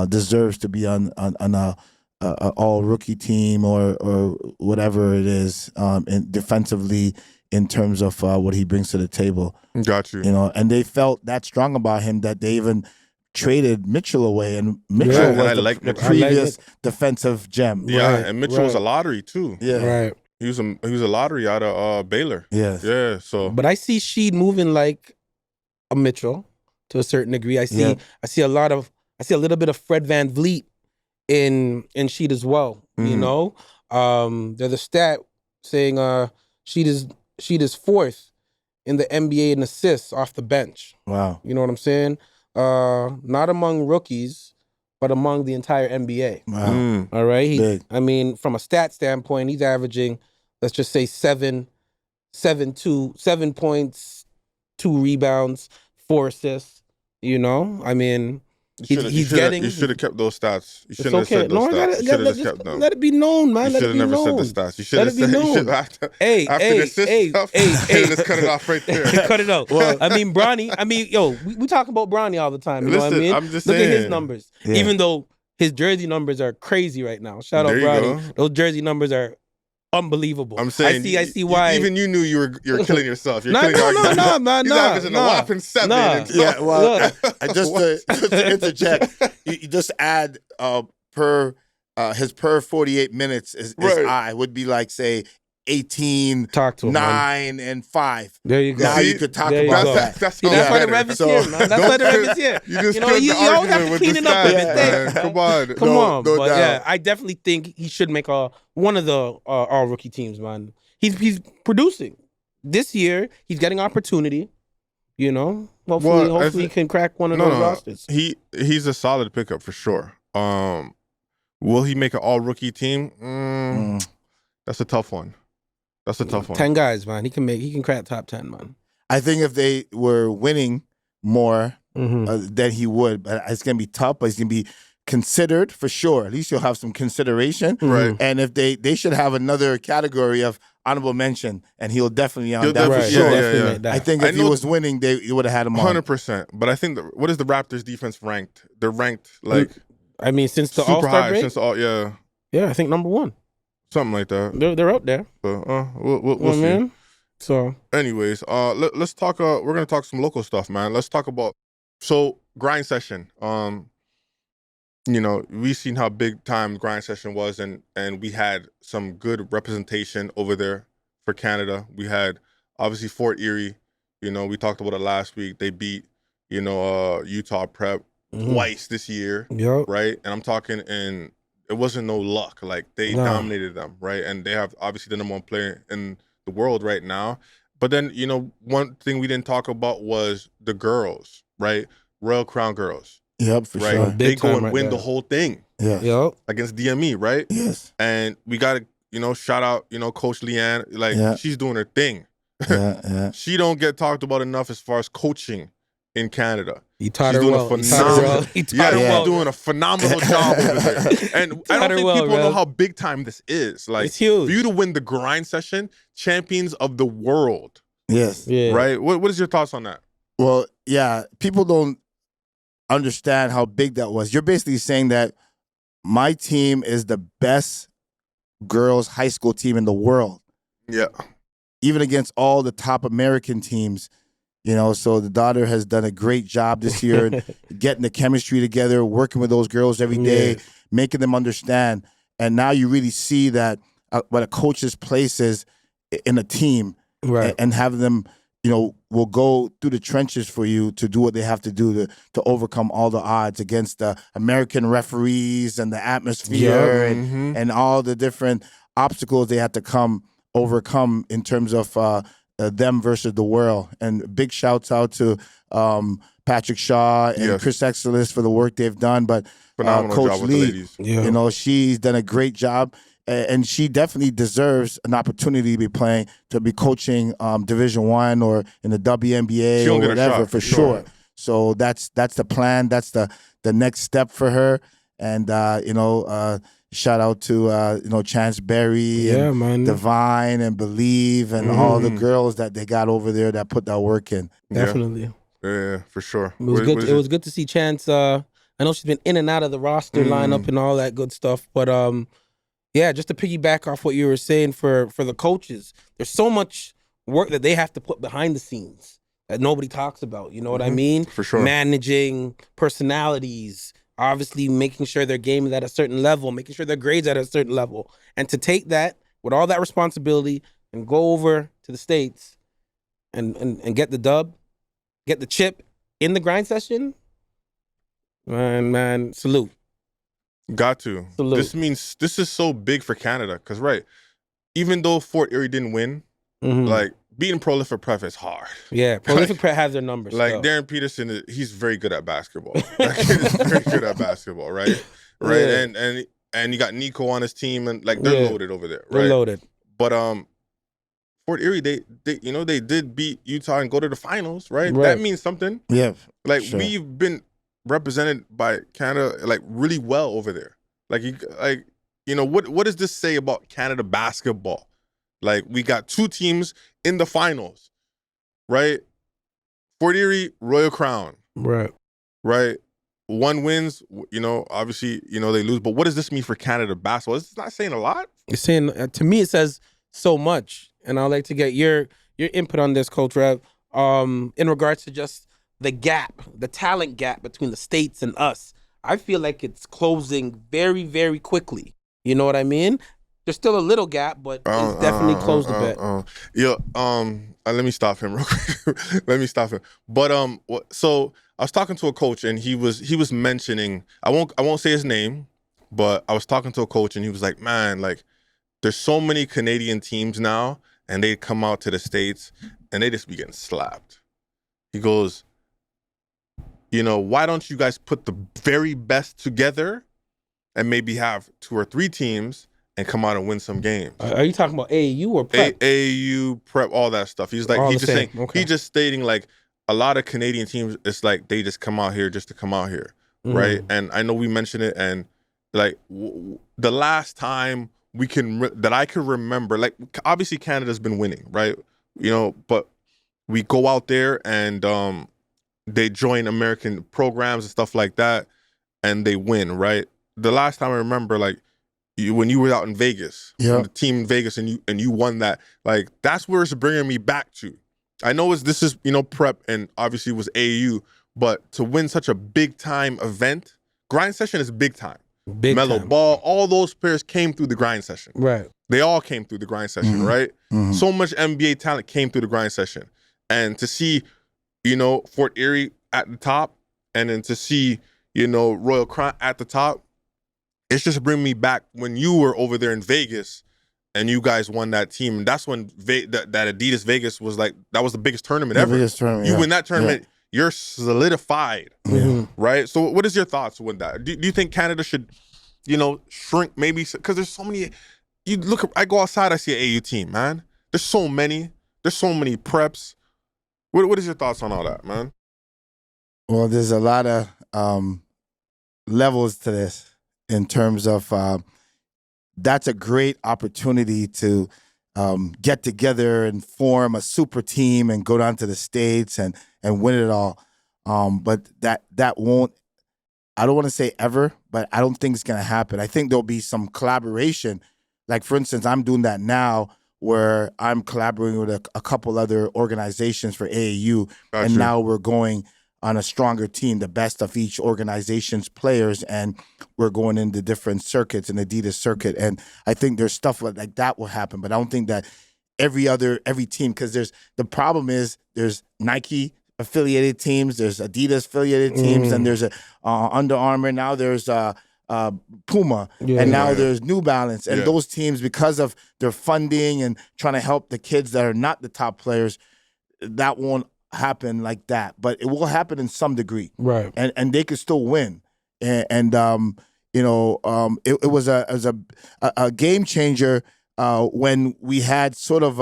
deserves to be on a all rookie team or whatever it is, and defensively in terms of what he brings to the table. Got you. And they felt that strong about him that they even traded Mitchell away, and Mitchell was the previous defensive gem. Yeah, right. And Mitchell was a lottery too. Yeah, right. He was a lottery out of Baylor. Yes. Yeah. So, but I see Sheed moving like a Mitchell. to a certain degree. I see a little bit of Fred Van Vliet in Sheet as well. You know, there's a stat saying Sheet is fourth in the NBA in assists off the bench. Wow. You know what I'm saying? Not among rookies, but among the entire NBA. Wow. All right. Big. I mean, from a stat standpoint, he's averaging, let's just say 7 points, 2 rebounds, 4 assists. You know, I mean, he's getting. You should have kept those stats. You It's shouldn't have okay. said those stats. You should have just kept them. Let it be known, man. You Let should it have be never known. said the stats. You should Let have it be said. known. You should after Hey, the assist stuff. Just cut it off right there. Cut it out. Well, I mean, Bronny. I mean, yo, we talk about Bronny all the time. You know what I Listen, mean? I'm just Look at his saying. numbers. Yeah. Even though his jersey numbers are crazy right now. Shout out There you Bronny. go. Those jersey numbers are unbelievable. I'm saying. I see why. Even you knew you're killing yourself. You're No, killing your argument. man, He's averaging a whopping 7. Nah. and Yeah, well, Look. just to interject, you just add per his per 48 minutes is Right. I would be like, say, 18, Talk to him, man. 9, and 5. There you go. Now See? you could talk There you about go. that. That's See, that's why the better. rev is So- here, man. That's why the rev is here. You just You know, killed you the always have argument to with clean the it up a bit. stats, Thanks. man. Come on. Come No- on, no but doubt. yeah, I definitely think he should make one of the all rookie teams, man. He's producing this year. He's getting opportunity. You know, hopefully, Well, he can crack one of those rosters. He's a solid pickup for sure. Will he make an all rookie team? That's a tough one. That's a tough one. 10 guys, man. He can crack top 10, man. I think if they were winning more, then he would. But it's going to be tough, but he's going to be considered for sure. At least he'll have some consideration. Right. And if they should have another category of honorable mention, and he'll definitely be on He'll that for definitely- sure. yeah, Definitely yeah. make that. I think I if he know- was winning, they would have had him on. 100%. But I think what is the Raptors defense ranked? They're ranked like I mean, since the super All-Star high. break, Since all yeah, yeah, I think number 1. something like that. They're up there. But we'll You know what I see. mean? So Anyways, let's talk. We're gonna talk some local stuff, man. Let's talk about grind session. You know, we've seen how big time grind session was, and we had some good representation over there for Canada. We had obviously Fort Erie. You know, we talked about it last week. They beat Utah Prep twice this year, yep. right? And I'm talking, and it wasn't no luck. Like they No. dominated them, right? And they have obviously the number 1 player in the world right now. But then, you know, one thing we didn't talk about was the girls, right? Royal Crown girls, Yep, for right? sure. Big They go time and right win there. the whole thing Yeah. Yep. against DME, right? Yes. And we got to, you know, shout out, you know, Coach Leanne. Like, Yeah. she's doing her thing. Yeah. Yeah. She don't get talked about enough as far as coaching in Canada. He taught She's her doing well. a He taught her phenomenal, well. He taught yeah, her she's well. doing a phenomenal job over there. And I Taught don't her think well, people know man. how big time this is. Like, It's huge. for you to win the grind session, champions of the world, Yes. Yeah. right? What is your thoughts on that? Well, yeah, people don't understand how big that was. You're basically saying that my team is the best girls' high school team in the world, Yeah. even against all the top American teams. You know, so the daughter has done a great job this year in getting the chemistry together, working with those girls every day, Yeah. making them understand. And now you really see that what a coach's place is in a team, Right. and have them, you know, will go through the trenches for you to do what they have to do to overcome all the odds against the American referees and the atmosphere and all the different obstacles they had to overcome in terms of them versus the world. And big shouts out to Patrick Shaw and Yes. Chris Exelis for the work they've done. But Phenomenal Coach job with Lee, the ladies. Yeah. you know, she's done a great job, and she definitely deserves an opportunity to be coaching Division I or in the WNBA She or don't get a whatever shot, for for sure. sure. So that's the plan. That's the next step for her. And shout out to Chance Berry Yeah, and man. Divine and Believe and all the girls that they got over there that put that work in. Definitely. Yeah, for sure. It was good. It was good to see Chance. I know she's been in and out of the roster lineup and all that good stuff. But yeah, just to piggyback off what you were saying for the coaches, there's so much work that they have to put behind the scenes that nobody talks about. You know what I mean? For sure. Managing personalities, obviously making sure their game is at a certain level, making sure their grades at a certain level, and to take that with all that responsibility and go over to the States and get the dub, get the chip, in the grind session, man, salute. Got to. Salute. This means this is so big for Canada because, right, even though Fort Erie didn't win, like beating Prolific Prep is hard. Yeah, Prolific Prep has their numbers. Like still. Darren Peterson, he's very good at basketball. Like, he's very good at basketball, right? Right, Yeah. and you got Nico on his team, and like they're loaded over there, right? They're loaded. But Fort Erie, they they did beat Utah and go to the finals, right? That means something. Yeah, like sure. we've been represented by Canada like really well over there. Like what does this say about Canada basketball? Like we got 2 teams in the finals, right? Fort Erie, Royal Crown, Right. One wins, obviously, they lose. But what does this mean for Canada basketball? It's not saying a lot. It's saying to me, it says so much, and I'd like to get your input on this, Coach Rev, in regards to just the gap, the talent gap between the States and us. I feel like it's closing very, very quickly. You know what I mean? There's still a little gap, but it's definitely closed a bit. Let me stop him real quick. Let me stop him. But so I was talking to a coach, and he was mentioning, I won't say his name, but I was talking to a coach, and he was like, man, like there's so many Canadian teams now, and they come out to the States, and they just be getting slapped. He goes, why don't you guys put the very best together, and maybe have 2 or 3 teams and come out and win some games? Are you talking about AAU or prep? AAU, prep, all that stuff. He's like, he's just stating like a lot of Canadian teams, it's like they just come out here just to come out here, right? And I know we mentioned it, and like the last time that I can remember, like obviously Canada's been winning, right? But we go out there and they join American programs and stuff like that, and they win, right? The last time I remember, like when you were out in Vegas, the team in Vegas, and you won that, like that's where it's bringing me back to. I know this is prep, and obviously it was AAU, but to win such a big time event, grind session is big time. Melo Ball, all those players came through the grind session. Right. They all came through the grind session, right? So much NBA talent came through the grind session. And to see, Fort Erie at the top, and then to see, Royal Crown at the top, it's just bringing me back when you were over there in Vegas and you guys won that team. And that's when that Adidas Vegas was like, that was the biggest tournament ever. You win that tournament, you're solidified, right? So what is your thoughts with that? Do you think Canada should, shrink maybe? Because there's so many, I go outside, I see an AU team, man. There's so many preps. What is your thoughts on all that, man? Well, there's a lot of levels to this in terms of that's a great opportunity to get together and form a super team and go down to the States and win it all. But that won't, I don't want to say ever, but I don't think it's going to happen. I think there'll be some collaboration. Like, for instance, I'm doing that now where I'm collaborating with a couple other organizations for AAU. Gotcha. And now we're going on a stronger team, the best of each organization's players, and we're going into different circuits, an Adidas circuit. And I think there's stuff like that will happen, but I don't think that every team, because the problem is there's Nike affiliated teams, there's Adidas affiliated teams, and there's Under Armour, now there's Puma, and now there's New Balance. And those teams, because of their funding and trying to help the kids that are not the top players, that won't happen like that. But it will happen in some degree. Right. And they could still win. And it was a game changer when we had sort of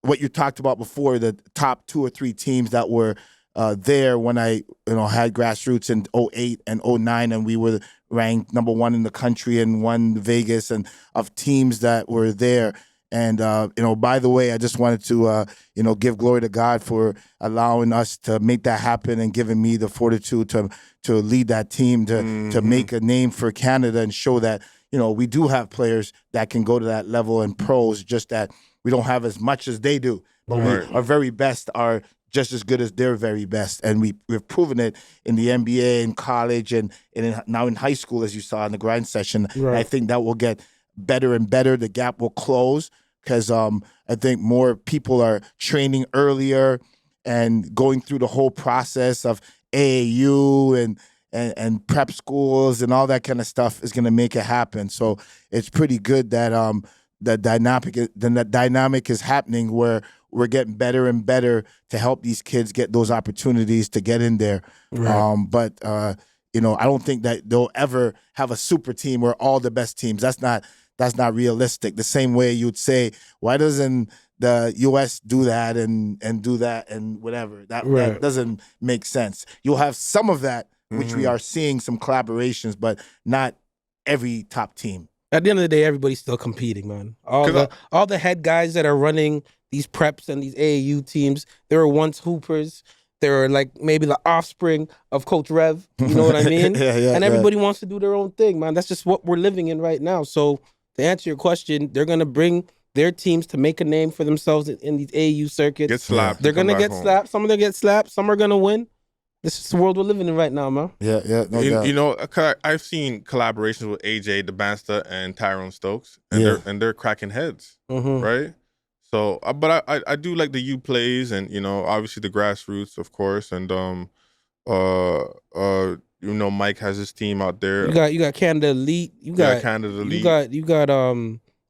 what you talked about before, the top 2 or 3 teams that were there when I had grassroots in 2008 and 2009, and we were ranked number 1 in the country and won Vegas, and of teams that were there. And by the way, I just wanted to give glory to God for allowing us to make that happen and giving me the fortitude to lead that team to make a name for Canada and show that we do have players that can go to that level and pros, just that we don't have as much as they do, but our very best are just as good as their very best. And we've proven it in the NBA, in college, and now in high school, as you saw in the grind session. Right. I think that will get better and better. The gap will close because I think more people are training earlier, and going through the whole process of AAU and prep schools and all that kind of stuff is going to make it happen. So it's pretty good that the dynamic is happening where we're getting better and better to help these kids get those opportunities to get in there. Right. But you know, I don't think that they'll ever have a super team where all the best teams. That's not realistic. The same way you'd say, why doesn't the U.S. do that and do that and whatever? That doesn't make sense. You'll have some of that, which we are seeing some collaborations, but not every top team. At the end of the day, everybody's still competing, man. All the head guys that are running these preps and these AAU teams, they were once hoopers. They were like maybe the offspring of Coach Rev. You know what I mean? And everybody wants to do their own thing, man. That's just what we're living in right now. So to answer your question, they're going to bring their teams to make a name for themselves in these AAU circuits. Get slapped. They're going to get slapped. Some of them get slapped. Some are going to win. This is the world we're living in right now, man. Yeah, no doubt. You know, I've seen collaborations with AJ DeBansta and Tyrone Stokes, and they're cracking heads, right? So, but I do like the U plays, and you know, obviously the grassroots, of course, and you know, Mike has his team out there. You got Canada Elite. You got Canada Elite. You got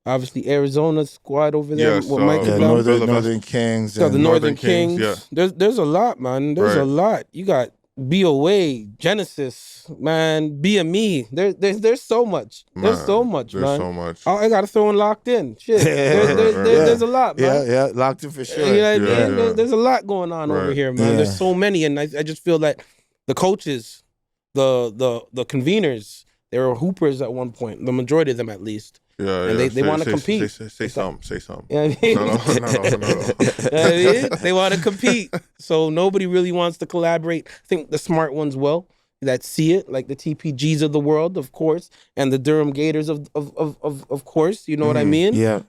obviously Arizona squad over there. Yes, with Mike Northern Kings. Got the Northern Kings. Yeah. There's a lot, man. There's a lot. You got BOA, Genesis, man, BME. There's so much. There's so much, man. There's so much. Oh, I gotta throw in Locked In. Shit. There's a lot, man. Yeah, Locked In for sure. You know what I mean? There's a lot going on over here, man. There's so many, and I just feel that the coaches, the conveners, they were hoopers at one point. The majority of them, at least. And they want to compete. Say something. You know what I mean? No. You know what I mean? They want to compete. So nobody really wants to collaborate. I think the smart ones will, that see it, like the TPGs of the world, of course, and the Durham Gators of course. You know what I mean? Yeah.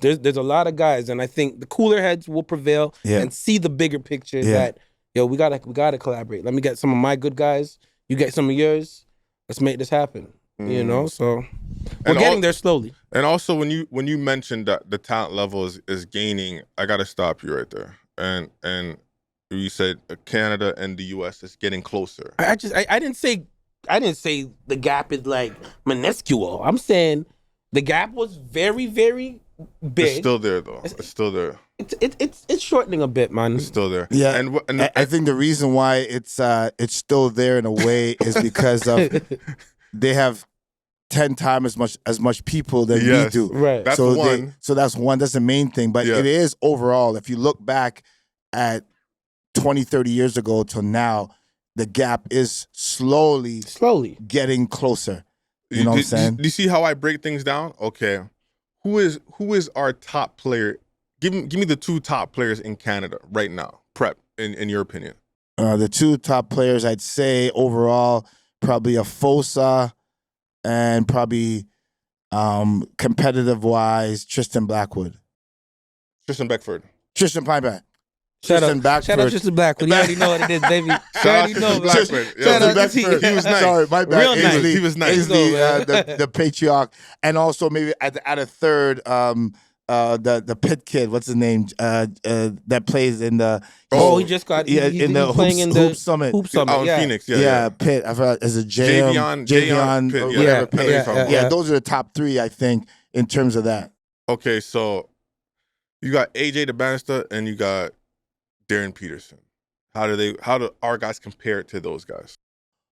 There's a lot of guys, and I think the cooler heads will prevail and see the bigger picture that, we gotta collaborate. Let me get some of my good guys. You get some of yours. Let's make this happen. You know, so we're getting there slowly. And also, when you mentioned that the talent level is gaining, I got to stop you right there. And you said Canada and the U.S. is getting closer. I didn't say the gap is like minuscule. I'm saying the gap was very, very big. It's still there, though. It's still there. It's shortening a bit, man. It's still there. Yeah, and I think the reason why it's still there in a way is because of they have 10 times as much people than we do. Right. That's so one. That's one. That's the main thing. But it is overall, if you look back at 20, 30 years ago till now, the gap is slowly getting closer. You know what I'm saying? Do you see how I break things down? Okay. Who is our top player? Give me the two top players in Canada right now, prep, in your opinion. The two top players, I'd say overall, probably a Fosa and probably competitive-wise, Tristan Blackwood. Tristan Beckford. Tristan Pineback. Shout out Tristan Blackwood. You already know what it is, baby. Shout out Tristan Blackwood. Shout out Beckford. He was nice. Sorry, my bad. Real nice. He was nice. Ainsley, the patriarch. And also maybe at a third, the Pitt kid, what's his name? That plays in the he just got he's playing in the Hoop Summit. Hoop Summit. Out in Phoenix. Pitt. I forgot as a Javion Pitt, or whatever. Pitt. Yeah. Those are the top three, I think, in terms of that. Okay, so you got AJ DeBansta and you got Darren Peterson. How do our guys compare to those guys?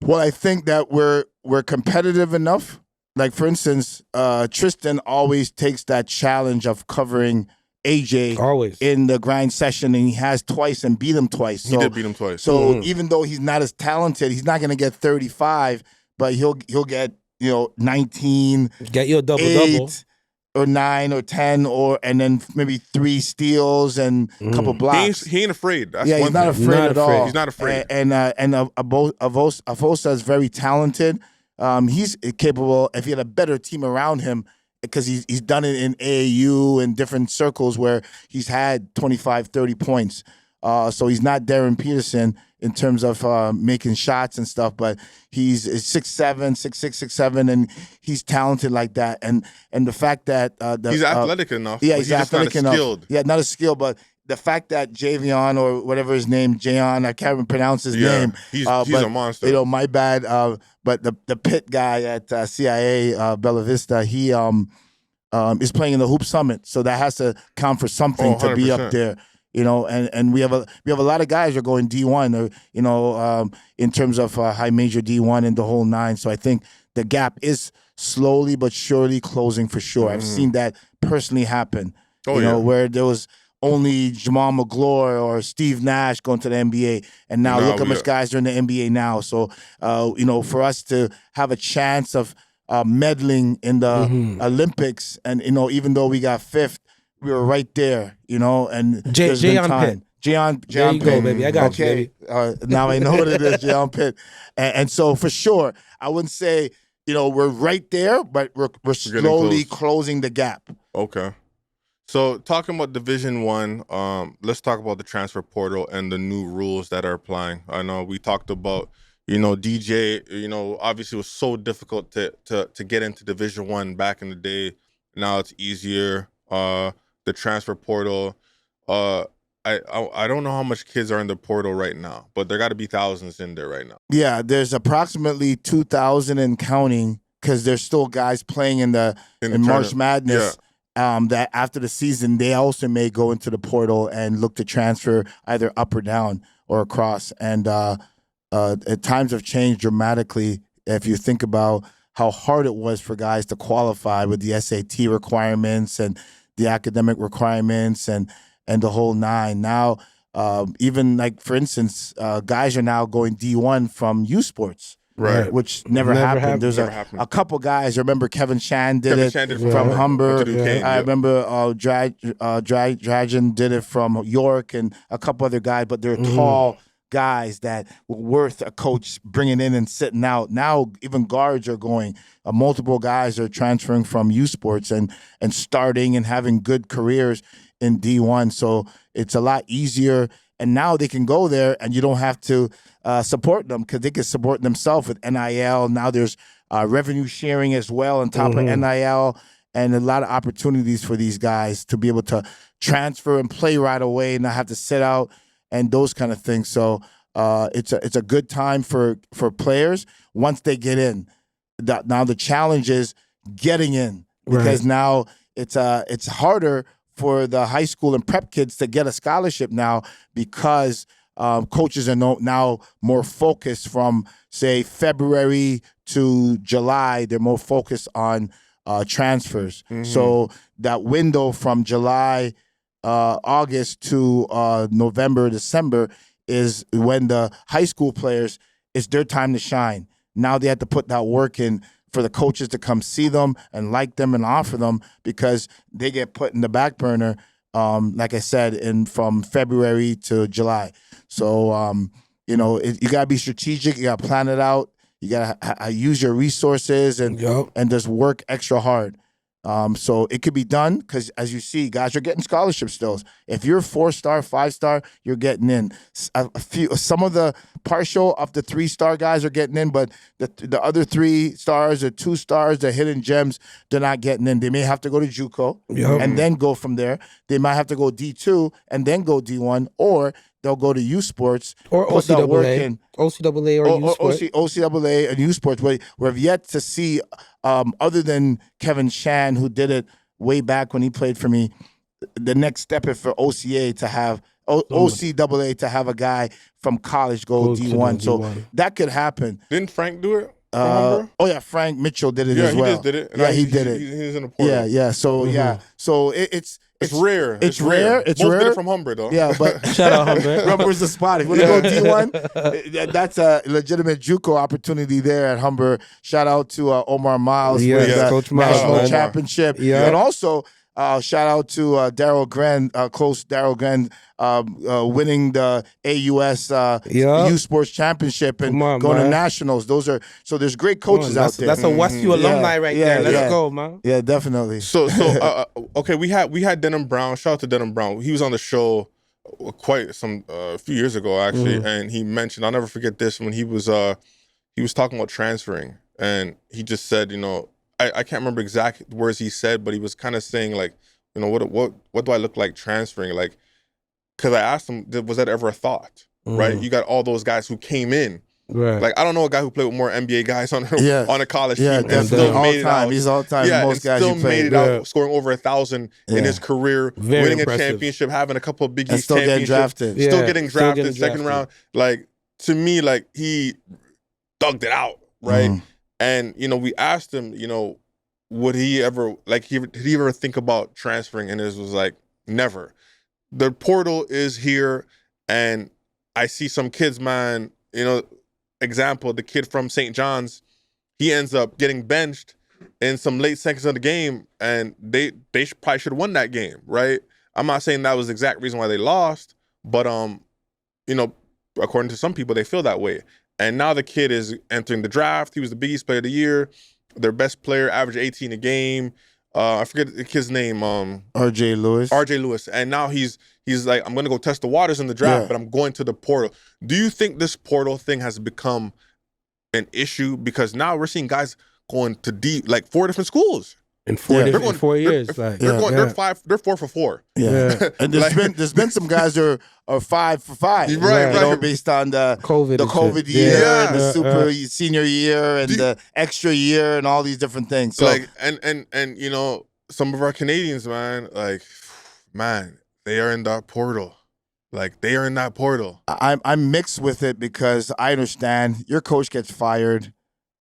Well, I think that we're competitive enough. Like, for instance, Tristan always takes that challenge of covering AJ always in the grind session, and he has twice and beat him twice. So, he did beat him twice. So even though he's not as talented, he's not going to get 35, but he'll get 19, get you a double or 9 or 10, and then maybe 3 steals and a couple blocks. He ain't afraid. That's he's not afraid at all. He's not afraid. And Avosa is very talented. He's capable, if he had a better team around him, because he's done it in AAU and different circles where he's had 25, 30 points. So he's not Darren Peterson in terms of making shots and stuff, but he's 6'7", 6'6", 6'7", and he's talented like that. And the fact that he's athletic enough. Yeah, he's athletic enough. Skilled. Yeah, not as skilled, but the fact that Javion or whatever his name, Jayon, I can't even pronounce his name. He's but, a monster. You know, my bad. But the Pitt guy at CIA, Bella Vista, he is playing in the Hoop Summit, so that has to count for something to be up there. You know, and we have a lot of guys who are going D1, or you know, in terms of high major D1 and the whole nine. So I think the gap is slowly but surely closing for sure. I've seen that personally happen. You know, where there was only Jamal McGlure or Steve Nash going to the NBA, and now look how much guys are in the NBA now. So, you know, for us to have a chance of meddling in the Olympics, and you know, even though we got fifth, we were right there. You know, and there's been time. Jayon there you Pitt. go, baby. I got you, baby. Now I know what it is, Jayon Pitt. And so for sure, I wouldn't say, you know, we're right there, but we're slowly closing the gap. Okay. So talking about Division I, let's talk about the transfer portal and the new rules that are applying. I know we talked about, you know, DJ, you know, obviously it was so difficult to get into Division I back in the day. Now it's easier. The transfer portal, I don't know how much kids are in the portal right now, but there got to be thousands in there right now. Yeah, there's approximately 2,000 and counting, because there's still guys playing in March Madness. Yeah. That after the season, they also may go into the portal and look to transfer either up or down or across. And times have changed dramatically. If you think about how hard it was for guys to qualify with the SAT requirements and the academic requirements and the whole nine. Now, even like, for instance, guys are now going D1 from U Sports. Right. Which never happened. There's a couple guys. I remember Kevin Shan did it from Humber. I remember Dragon did it from York, and a couple other guys, but they're tall guys that were worth a coach bringing in and sitting out. Now even guards are going. Multiple guys are transferring from U Sports and starting and having good careers in D1. So it's a lot easier. And now they can go there, and you don't have to support them, because they can support themselves with NIL. Now there's revenue sharing as well on top of NIL, and a lot of opportunities for these guys to be able to transfer and play right away and not have to sit out and those kind of things. So it's a good time for players once they get in. Now the challenge is getting in, because now it's harder for the high school and prep kids to get a scholarship now, because coaches are now more focused from, say, February to July. They're more focused on transfers. So that window from July, August to November, December is when the high school players, it's their time to shine. Now they have to put that work in for the coaches to come see them and like them and offer them, because they get put in the back burner, like I said, from February to July. So, you know, you got to be strategic. You got to plan it out. You got to use your resources and just work extra hard. So it could be done, because as you see, guys are getting scholarship still. If you're 4-star, 5-star, you're getting in. Some of the partial of the 3-star guys are getting in, but the other 3 stars or 2 stars, the hidden gems, they're not getting in. They may have to go to JUCO and then go from there. They might have to go D2 and then go D1, or they'll go to U Sports or OCAA. OCAA or U Sports. OCAA and U Sports. We've yet to see, other than Kevin Shan, who did it way back when he played for me, the next step is for OCAA to have a guy from college go D1. So that could happen. Didn't Frank do it? Frank Mitchell did it as well. He just did it. Yeah, he did it. He's in the portal. Yeah. So so it's rare. It's rare. It's Most rare. did it from Humber, though. Yeah, but shout out Humber. Humber's the spot. If you want to go D1, that's a legitimate JUCO opportunity there at Humber. Shout out to Omar Miles with the Coach Miles, national championship. Yeah. And also shout out to Daryl Gren, close Daryl Gren, winning the AUS U Sports Championship and going to nationals. So there's great coaches out there. That's a Westview alumni right there. Let's go, man. Yeah, definitely. So okay, we had Denham Brown. Shout out to Denham Brown. He was on the show quite a few years ago, actually, and he mentioned, I'll never forget this, when he was talking about transferring, and he just said, you know, I can't remember exact words he said, but he was kind of saying, like, you know, what do I look like transferring? Like, because I asked him, was that ever a thought? Right? You got all those guys who came in. Right. Like, I don't know a guy who played with more NBA guys on a college team. Yeah, and definitely. still All made it time. out. He's all time. Yeah, Most and guys still he made played. it out, scoring over 1,000 in his career, Very winning impressive. a championship, having a couple of Big And East still getting championships, drafted. still Yeah, getting still drafted, getting second drafted. round. Like, to me, like, he thugged it out, right? And, you know, we asked him, you know, would he ever, like, did he ever think about transferring? And it was like, never. The portal is here, and I see some kids, man, you know, example, the kid from St. John's, he ends up getting benched in some late seconds of the game, and they probably should have won that game, right? I'm not saying that was the exact reason why they lost, but you know, according to some people, they feel that way. And now the kid is entering the draft. He was the Big East Player of the Year, their best player, average 18 a game. I forget the kid's name. R.J. Lewis. RJ Lewis. And now he's like, I'm gonna go test the waters in the draft, but I'm going to the portal. Do you think this portal thing has become an issue? Because now we're seeing guys going to like 4 different schools In 4 They're going- 4 years. They're Like, going. They're 4 for 4. Yeah. And there's been some guys that are 5 for 5. Right, You know, right. based on the COVID. the and COVID shit. year, Yeah. and the super senior year, and Do you- the extra year, and all these different things. So Like and you know, some of our Canadians, man, like, man, they are in that portal. Like, they are in that portal. I'm mixed with it because I understand your coach gets fired.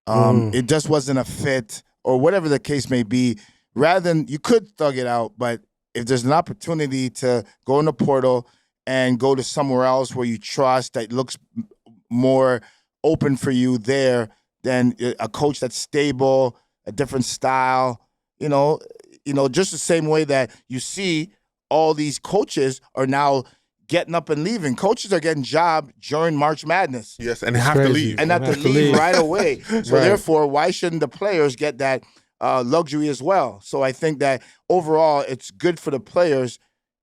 It just wasn't a fit, or whatever the case may be. Rather than, you could thug it out, but if there's an opportunity to go in the portal and go to somewhere else where you trust, that looks more open for you there, than a coach that's stable, a different style, you know, just the same way that you see all these coaches are now getting up and leaving. Coaches are getting job during March Madness. Yes, and they have to crazy. leave. And have to leave right away. So Right. therefore, why shouldn't the players get that luxury as well? So I think that overall, it's good for the players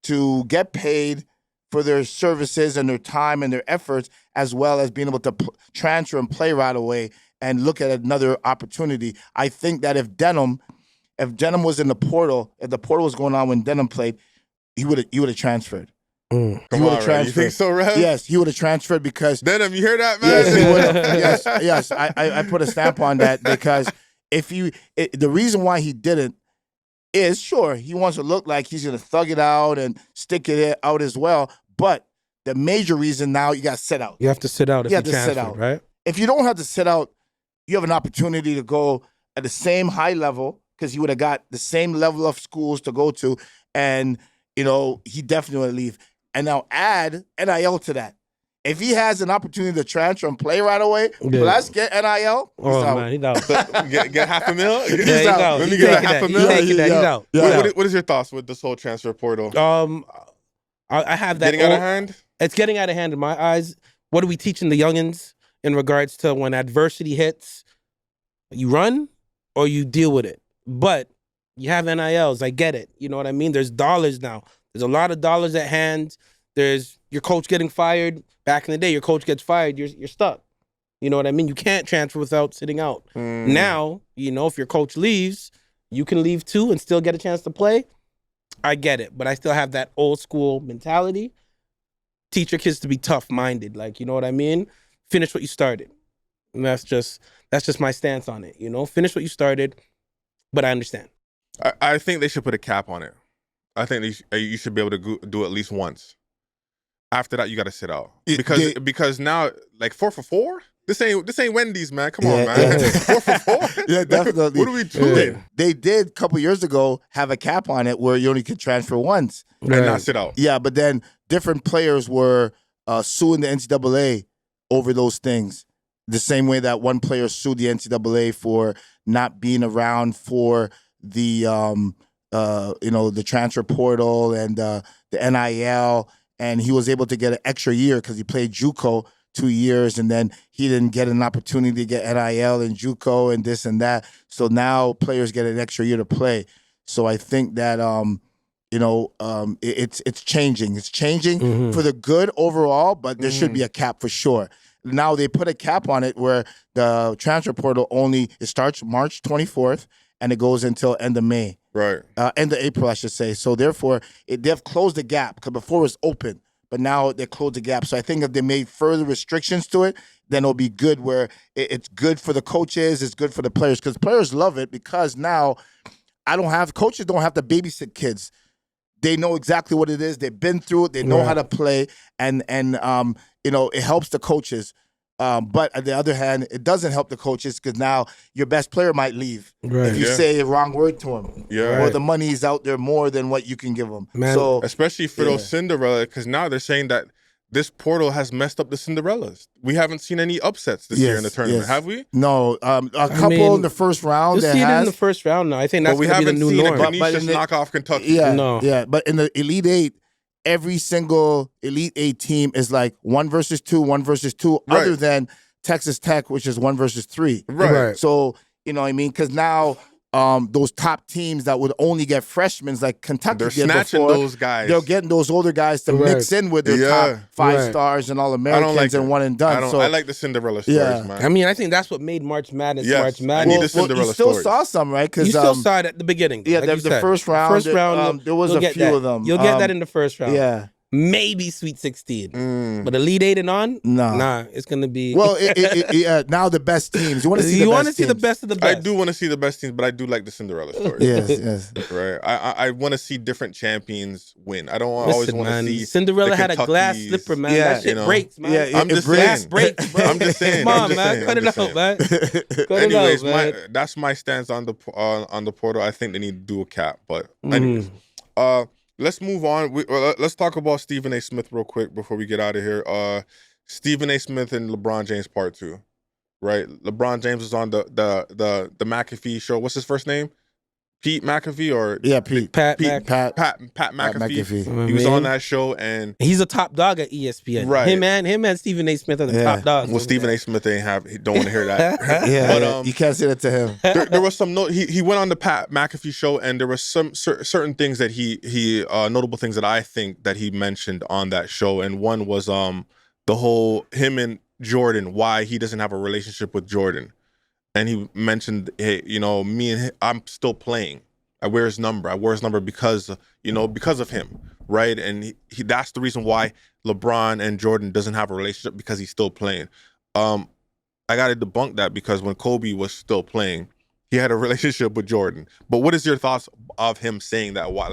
to get paid for their services and their time and their efforts, as well as being able to transfer and play right away and look at another opportunity. I think that if Denham was in the portal, if the portal was going on when Denham played, he would have transferred. Come He would on, have Red. You think transferred. so, Rev? Yes, he would have transferred because Denham, you hear that, man? yes, he would have. Yes. I put a stamp on that because the reason why he didn't is, sure, he wants to look like he's going to thug it out and stick it out as well. But the major reason now, you got to sit out. You have to sit out if You you have to sit transfer, out. right? If you don't have to sit out, you have an opportunity to go at the same high level because you would have got the same level of schools to go to. And, he definitely would leave. And now add NIL to that. If he has an opportunity to transfer and play right away, let's get NIL. He's Oh out. man, he's out. Get $500,000? Yeah, he's out. Let me He's get taking that that. He's $500,000. taking that. He's out. Yeah. He's out. What is your thoughts with this whole transfer portal? I have that. Getting out of hand? It's getting out of hand in my eyes. What are we teaching the youngins in regards to when adversity hits? You run or you deal with it. But you have NILs. I get it. You know what I mean? There's dollars now. There's a lot of dollars at hand. There's your coach getting fired. Back in the day, your coach gets fired, you're stuck. You know what I mean? You can't transfer without sitting out. Now, if your coach leaves, you can leave too and still get a chance to play. I get it, but I still have that old school mentality. Teach your kids to be tough-minded. Like, you know what I mean? Finish what you started. And that's just my stance on it. Finish what you started, but I understand. I think they should put a cap on it. I think you should be able to do it at least once. After that, you got to sit out because now, like, 4 for 4. This ain't Wendy's, man. Come on, man. 4 for 4. Yeah, definitely. What are we doing? Yeah. They did a couple years ago have a cap on it where you only could transfer once. And not sit out. Yeah, but then different players were suing the NCAA over those things. The same way that one player sued the NCAA for not being around for the the transfer portal and the NIL, and he was able to get an extra year because he played JUCO 2 years, and then he didn't get an opportunity to get NIL and JUCO and this and that. So now players get an extra year to play. So I think that it's changing. It's changing for the good overall, but there should be a cap for sure. Now they put a cap on it where the transfer portal it starts March 24th and it goes until end of May. Right. End of April, I should say. So therefore, they've closed the gap because before it was open. but now they closed the gap. So I think if they made further restrictions to it, then it'll be good where it's good for the coaches, it's good for the players, because players love it because now coaches don't have to babysit kids. They know exactly what it is. They've been through it. They know how to play, and it helps the coaches. But on the other hand, it doesn't help the coaches because now your best player might leave if you say a wrong word to him. Or the money's out there more than what you can give them. Man. So especially for those Cinderella, because now they're saying that this portal has messed up the Cinderellas. We haven't seen any upsets this year in the tournament, have we? No, a couple in the first round. You'll see it in the first round now. I think that's we going to be the new norm. But we haven't seen a knock off Kentucky. But in the Elite Eight, every single Elite Eight team is like 1 versus 2, 1 versus 2, other than Texas Tech, which is 1 versus 3. Right. So, you know what I mean? Because now those top teams that would only get freshmen, like Kentucky they're did snatching before, those guys. they're getting those older guys to mix in with their top 5 stars and all Americans and one and done. I like the Cinderella stories, man. I mean, I think that's what made March Madness March Madness. I need the Cinderella you still stories. saw some, right? You still saw it at the beginning. Yeah, the first round. There was a few of them. You'll get that in the first round. Yeah. Maybe Sweet 16. But Elite 8 and on? Nah, it's going to be... Well, now the best teams. You want to see the best of the best. I do want to see the best teams, but I do like the Cinderella story. yes. Right. I want to see different champions win. I don't always want to see Cinderella had a glass slipper, man. That shit breaks, man. Yeah, I'm just saying. Breaks, bro. I'm just saying. Come on, man. Cut it out, man. Anyways, that's my stance on the portal. I think they need to do a cap. But anyways, let's move on. Let's talk about Stephen A. Smith real quick before we get out of here. Stephen A. Smith and LeBron James Part 2, right? LeBron James is on the McAfee show. What's his first name? Pete McAfee or Pete. Pat McAfee. He was on that show and he's a top dog at ESPN. Right. Him and Stephen A. Smith are the top dogs. Well, Stephen A. Smith don't want to hear that. But you can't say that to him. There was some he went on the Pat McAfee show and there was some certain things that he notable things that I think that he mentioned on that show, and one was the whole him and Jordan, why he doesn't have a relationship with Jordan. And he mentioned, hey, me and him, I'm still playing. I wear his number. because of him, right? And he that's the reason why LeBron and Jordan doesn't have a relationship, because he's still playing. I got to debunk that, because when Kobe was still playing, he had a relationship with Jordan. But what is your thoughts of him saying that? Why?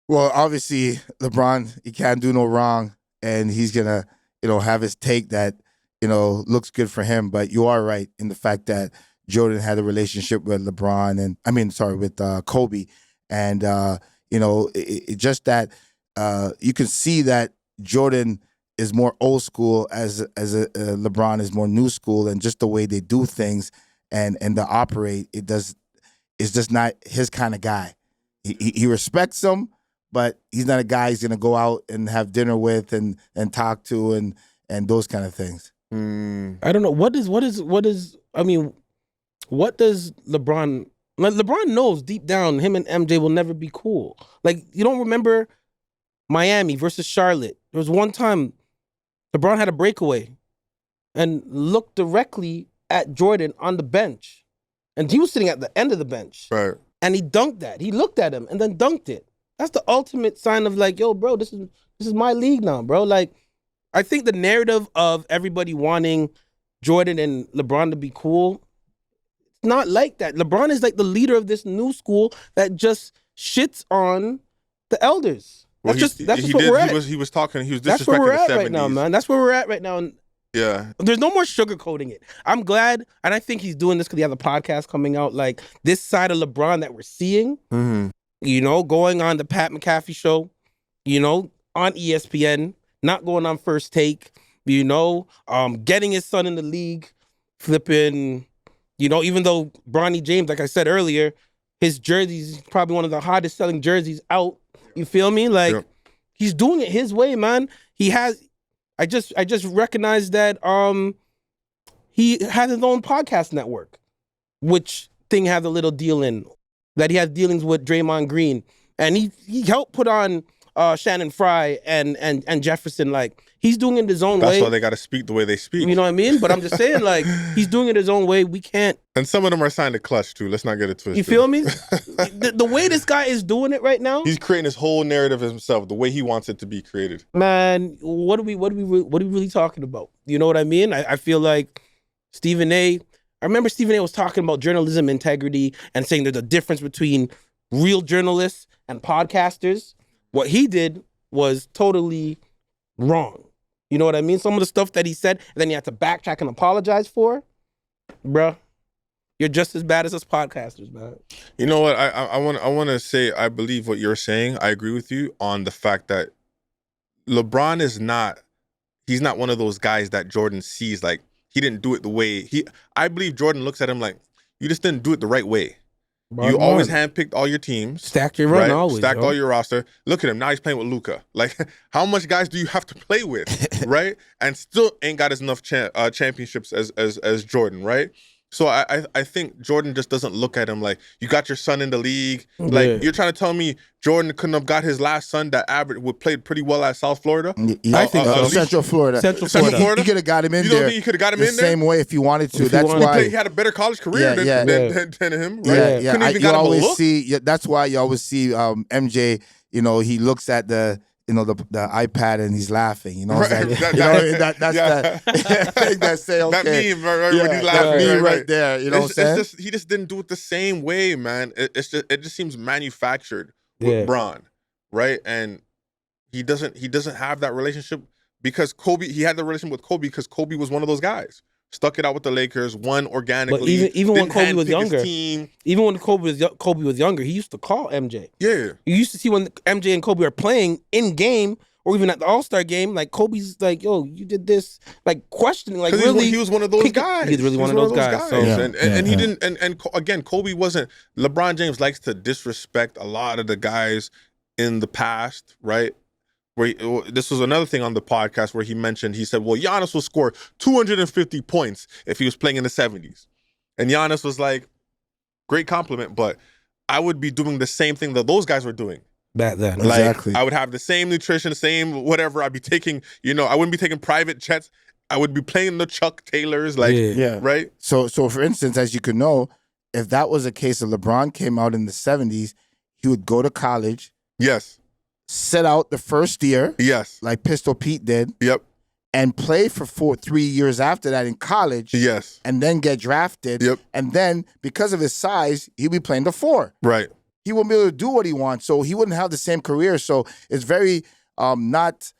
Well, obviously, LeBron, he can't do no wrong, and he's gonna, have his take that, looks good for him. But you are right in the fact that Jordan had a relationship with with Kobe. And, just that you can see that Jordan is more old school as LeBron is more new school, and just the way they do things and they operate, it's just not his kind of guy. He respects him, but he's not a guy he's going to go out and have dinner with and talk to and those kind of things. I don't know. What does LeBron... LeBron knows deep down him and MJ will never be cool. Like, you don't remember Miami versus Charlotte? There was one time LeBron had a breakaway and looked directly at Jordan on the bench. And he was sitting at the end of the bench. Right. And he dunked that. He looked at him and then dunked it. That's the ultimate sign of like, yo, bro, this is my league now, bro. Like, I think the narrative of everybody wanting Jordan and LeBron to be cool, it's not like that. LeBron is like the leader of this new school that just shits on the elders. That's just what we're at. He was disrespecting That's where we're at the 70s. right now, man. That's where we're at right now. Yeah. There's no more sugarcoating it. I'm glad, and I think he's doing this because he has a podcast coming out, like this side of LeBron that we're seeing, going on the Pat McAfee show, on ESPN, not going on First Take, getting his son in the league, flipping, even though Bronny James, like I said earlier, his jersey's probably one of the hottest selling jerseys out. You feel me? Like, he's doing it his way, man. He has... I just recognized that he has his own podcast network, which thing has a little deal in that he has dealings with Draymond Green, and he helped put on Shannon Fry and Jefferson. Like, He's doing it his own That's way. why they got to speak the way they speak. You know what I mean? But I'm just saying, like, he's doing it his own way. We can't. And some of them are signed to Clutch too. Let's not get it twisted. You feel me? The way this guy is doing it right now, He's creating his whole narrative himself, the way he wants it to be created. man. What are we really talking about? You know what I mean? I feel like Stephen A. I remember Stephen A. was talking about journalism integrity and saying there's a difference between real journalists and podcasters. What he did was totally wrong. You know what I mean? Some of the stuff that he said, and then he had to backtrack and apologize for, bruh. You're just as bad as us podcasters, man. You know what? I want to say I believe what you're saying. I agree with you on the fact that LeBron is not. He's not one of those guys that Jordan sees like he didn't do it the way he. I believe Jordan looks at him like you just didn't do it the right way. You always handpicked all your teams. Stacked your run right? always. Stacked yo. all your roster. Look at him. Now he's playing with Luka. Like, how much guys do you have to play with, right? And still ain't got as enough championships as Jordan, right? So I think Jordan just doesn't look at him like, you got your son in the league. Like, Yeah. you're trying to tell me Jordan couldn't have got his last son that played pretty well at South Florida? I think so. Central Florida. Central Florida. He could have got him in You there. don't think you could have got him the in there? same way if you wanted to. If you That's wanted. why. He had a better college career than him, right? Yeah. Couldn't even You got him a always look. see. Yeah, that's why you always see MJ. You know, he looks at the iPad and he's laughing. You know, it's Right. like, Yeah. that's that thing that say okay. That meme, right, Yeah, when he's that laughing, meme right, right there. You know what I'm saying? It's just, he just didn't do it the same way, man. It just seems manufactured with Yeah. Bron, right? And he doesn't have that relationship because Kobe. He had the relationship with Kobe because Kobe was one of those guys. Stuck it out with the Lakers, won organically. But even when didn't Kobe was handpick his younger, team. even when Kobe was younger, he used to call MJ. Yeah. You used to see when MJ and Kobe are playing in game or even at the All-Star game, like Kobe's like, yo, you did this, like questioning, like really. He was one of those guys. He's really one of those guys. So. And he didn't. And again, Kobe wasn't. LeBron James likes to disrespect a lot of the guys in the past, right? This was another thing on the podcast where he said, well, Giannis will score 250 points if he was playing in the 70s. And Giannis was like, great compliment, but I would be doing the same thing that those guys were doing. Back then. Like, Exactly. I would have the same nutrition, same whatever. I'd be taking, I wouldn't be taking private jets. I would be playing the Chuck Taylors, like, Yeah. right? So for instance, as you could know, if that was a case of LeBron came out in the 70s, he would go to college, Yes. sit out the first year, Yes. like Pistol Pete did, Yep. and play for 3 years after that in college, Yes. and then get drafted. Yep. And then, because of his size, he'd be playing the 4. Right. He wouldn't be able to do what he wants, so he wouldn't have the same career. So it's very not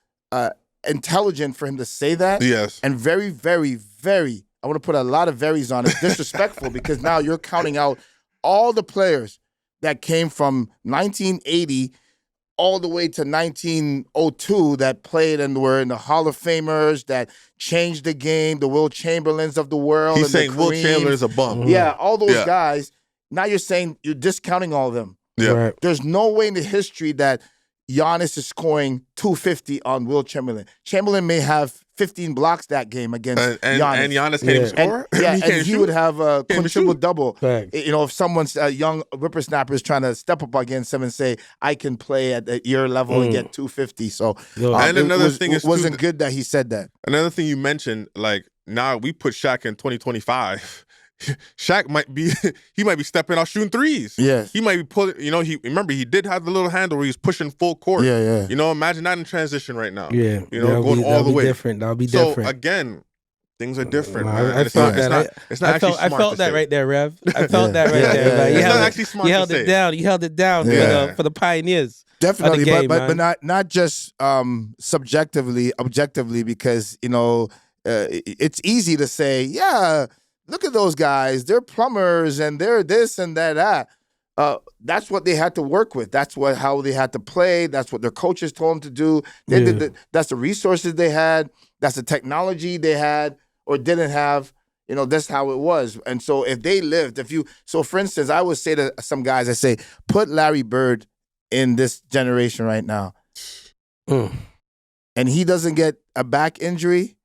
intelligent for him to say that. Yes. And very, very, very, I want to put a lot of veries on it, disrespectful, because now you're counting out all the players that came from 1980 all the way to 1902 that played and were in the Hall of Famers, that changed the game, the Will Chamberlains of the world. He's and the saying Will Kareems. Chamberlain's a bum. Yeah, all those Yeah. guys. Now you're saying you're discounting all of them. Yeah. Right. There's no way in the history that Giannis is scoring 250 on Will Chamberlain. Chamberlain may have 15 blocks that game against And Giannis. Giannis can't even Yeah. score. And, yeah, can't and he shoot. would have a Can't even quintuple shoot. double. Facts. If someone's a young whippersnapper is trying to step up against him and say, I can play at your level and get 250. So Yo. And another thing is, it too, wasn't good that he said that. Another thing you mentioned, like, now we put Shaq in 2025. Shaq might be stepping out shooting threes. Yes. He might be pulling, he did have the little handle where he's pushing full court. Yeah. Imagine that in transition right now. Yeah. Going all that'll the be way. different. That'll be So different. again, things are different, Nah, man. I And felt that. It's not actually I smart felt to that say. right there, Rev. I felt that right Yeah, there. yeah, Like, yeah. you It's held not it- actually smart You to held say. it down. You held it down Yeah. for the pioneers. Definitely, game, but man. not just subjectively, objectively, because it's easy to say, yeah, look at those guys, they're plumbers and they're this and that. That's what they had to work with. That's how they had to play. That's what their coaches told them to do. That's the resources they had. That's the technology they had or didn't have. That's how it was. And so if they lived, so for instance, I would say to some guys, I say, put Larry Bird in this generation right now. And he doesn't get a back injury.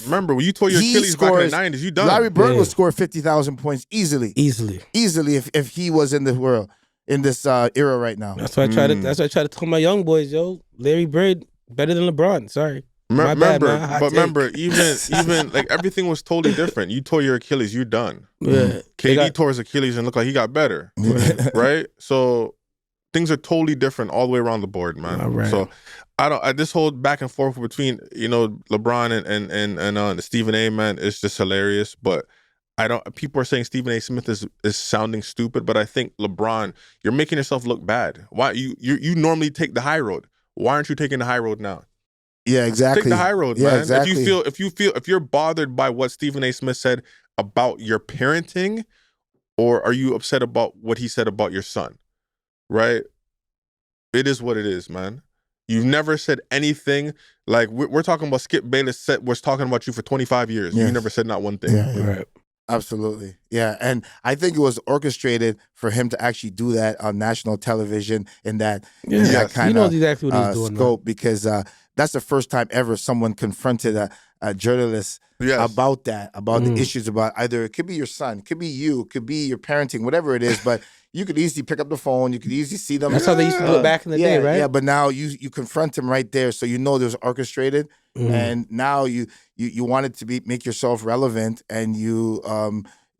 Remember, when you tore your He Achilles back in the scores- 90s, you done. Larry Bird Yeah. would score 50,000 points easily if he was in the world in this era right now. That's why I try to. That's why I try to tell my young boys, yo, Larry Bird better than LeBron. Sorry. My bad, Remember, man. Hot but take. remember, even like everything was totally different. You tore your Achilles, you're done. Yeah. KD tore his Achilles and looked like he got better, right? So things are totally different all the way around the board, man. All right. So this whole back and forth between LeBron and Stephen A, man, it's just hilarious. But people are saying Stephen A Smith is sounding stupid, but I think LeBron, you're making yourself look bad. Why you normally take the high road? Why aren't you taking the high road now? Yeah, exactly. Take the high road, yeah, man. Exactly. If you're bothered by what Stephen A Smith said about your parenting, or are you upset about what he said about your son? Right? It is what it is, man. You've never said anything like we're talking about. Skip Bayless was talking about you for 25 years. Yes. You never said not one thing. Yeah. Right. Absolutely. Yeah. And I think it was orchestrated for him to actually do that on national television in that, Yeah. in that Yes. kind He knows of exactly what he's doing. scope, because that's the first time ever someone confronted a journalist Yes. about that, about the issues about either it could be your son, it could be you, it could be your parenting, whatever it is, but you could easily pick up the phone, you could easily see them. That's how they used to do it back in the day, right? Yeah, but now you confront him right there, so there's orchestrated, and now you wanted to make yourself relevant, and you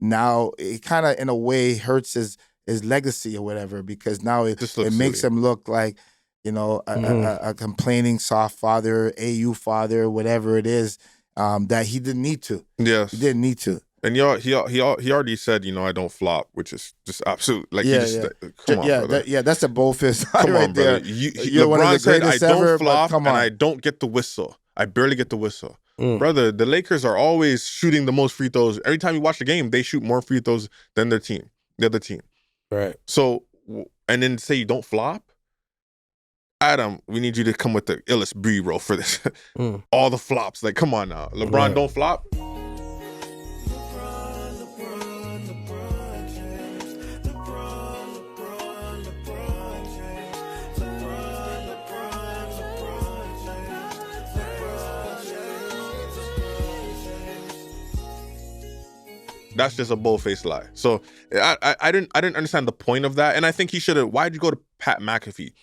now it kind of in a way hurts his legacy or whatever, because now it makes him look like a complaining soft father, AU father, whatever it is, that he didn't need to. Yes. He didn't need to. And he already said, I don't flop, which is just absolute. Like, come on, brother. That's a bold-faced line Come right on, brother. there. You're one of the LeBron said, I greatest don't ever, flop, but come and on. I don't get the whistle. I barely get the whistle. Brother, the Lakers are always shooting the most free throws. Every time you watch the game, they shoot more free throws than the other team. Right. So, and then say you don't flop? Adam, we need you to come with the illest B-roll for this. All the flops. Like, come on now. LeBron don't flop? That's just a bold-faced lie. So I didn't understand the point of that. And I think he should have. Why'd you go to Pat McAfee?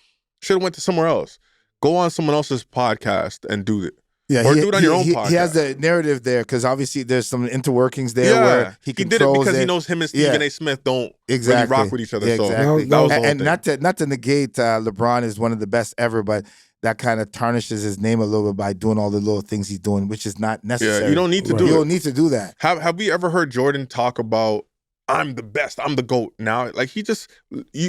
Should have went to somewhere else. Go on someone else's podcast and do it. Yeah, or do it on your own podcast. He has the narrative there because obviously there's some interworkings there where he did it because he knows him and Stephen A. Smith don't really rock with each other. Yeah, so exactly. that was the whole and thing. not to negate LeBron is one of the best ever, but that kind of tarnishes his name a little bit by doing all the little things he's doing, which is not necessary. Yeah, you don't need to do it. You don't need to do that. Have we ever heard Jordan talk about, I'm the best, I'm the GOAT now? Like, he just,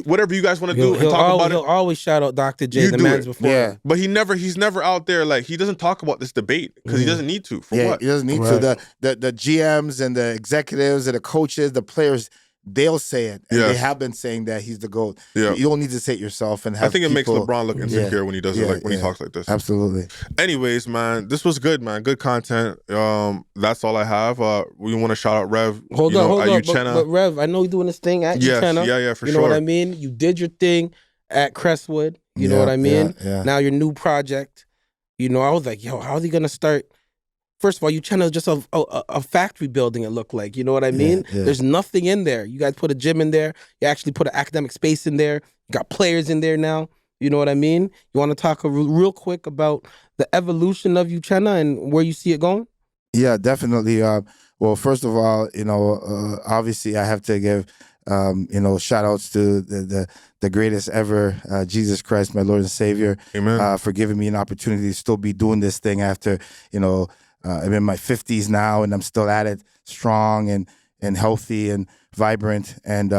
whatever you guys want to do and talk about it. He'll always shout out Dr. J, the man's before. Yeah. But he's never out there, like, he doesn't talk about this debate because he doesn't need to. For what? He doesn't need to. The GMs and the executives and the coaches, the players, they'll say it. And they have been saying that he's the GOAT. Yeah. You don't need to say it yourself and have I think it makes people, LeBron look insecure when he does it, like when he talks like this. Absolutely. Anyways, man, this was good, man. Good content. That's all I have. We want to shout out Rev. Hold on. But Rev, I know you're doing this thing at Uchenna. Yeah, for sure. You know what I mean? You did your thing at Crestwood. You know what I mean? Yeah. Now your new project. I was like, yo, how are they gonna start? First of all, Uchenna is just a factory building, it looked like. You know what I mean? Yeah. There's nothing in there. You guys put a gym in there. You actually put an academic space in there. You got players in there now. You know what I mean? You want to talk real quick about the evolution of Uchenna and where you see it going? Yeah, definitely. Well, first of all, obviously I have to give, shout outs to the greatest ever, Jesus Christ, my Lord and Savior. Amen. For giving me an opportunity to still be doing this thing after, I'm in my 50s now and I'm still at it, strong and healthy and vibrant. And,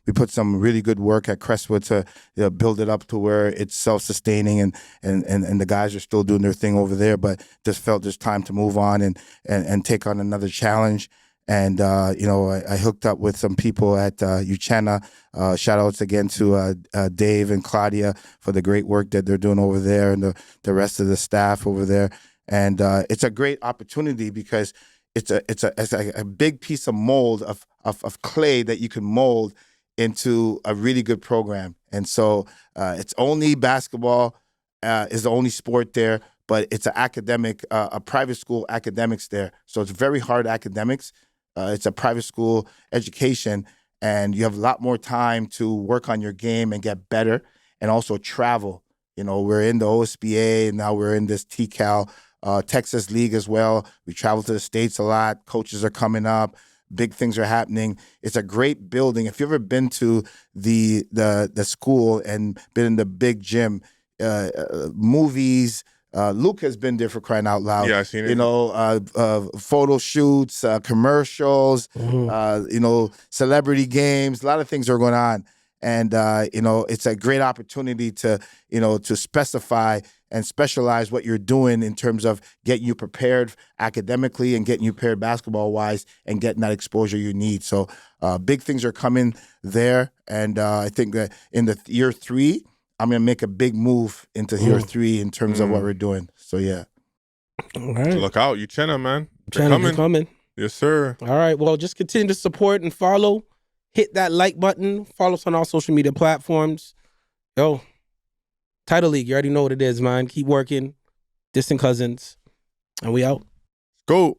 we put some really good work at Crestwood to build it up to where it's self-sustaining and the guys are still doing their thing over there, but just felt there's time to move on and take on another challenge. And, I hooked up with some people at Uchenna. Shout outs again to Dave and Claudia for the great work that they're doing over there and the rest of the staff over there. And it's a great opportunity because it's a big piece of mold of clay that you can mold into a really good program. And so it's only basketball is the only sport there, but it's an academic, a private school academics there. So it's very hard academics. It's a private school education, and you have a lot more time to work on your game and get better and also travel. You know, we're in the OSBA, and now we're in this TCAL, Texas League as well. We travel to the States a lot. Coaches are coming up. Big things are happening. It's a great building. If you've ever been to the school and been in the big gym, movies, Luke has been there, for crying out loud. Yeah, I seen it. You know, photo shoots, commercials, you know, celebrity games. A lot of things are going on. And, you know, it's a great opportunity to, you know, to specify and specialize what you're doing in terms of getting you prepared academically and getting you prepared basketball-wise and getting that exposure you need. So big things are coming there. And I think that in the year 3, I'm going to make a big move into year 3 in terms of what we're doing. So, yeah. All right. Look out. You Chenna, man. They're Channel coming. Yes, sir. All right. Well, just continue to support and follow. Hit that like button. Follow us on all social media platforms. Yo, Title League, you already know what it is, man. Keep working. Distant Cousins. And we out. Go.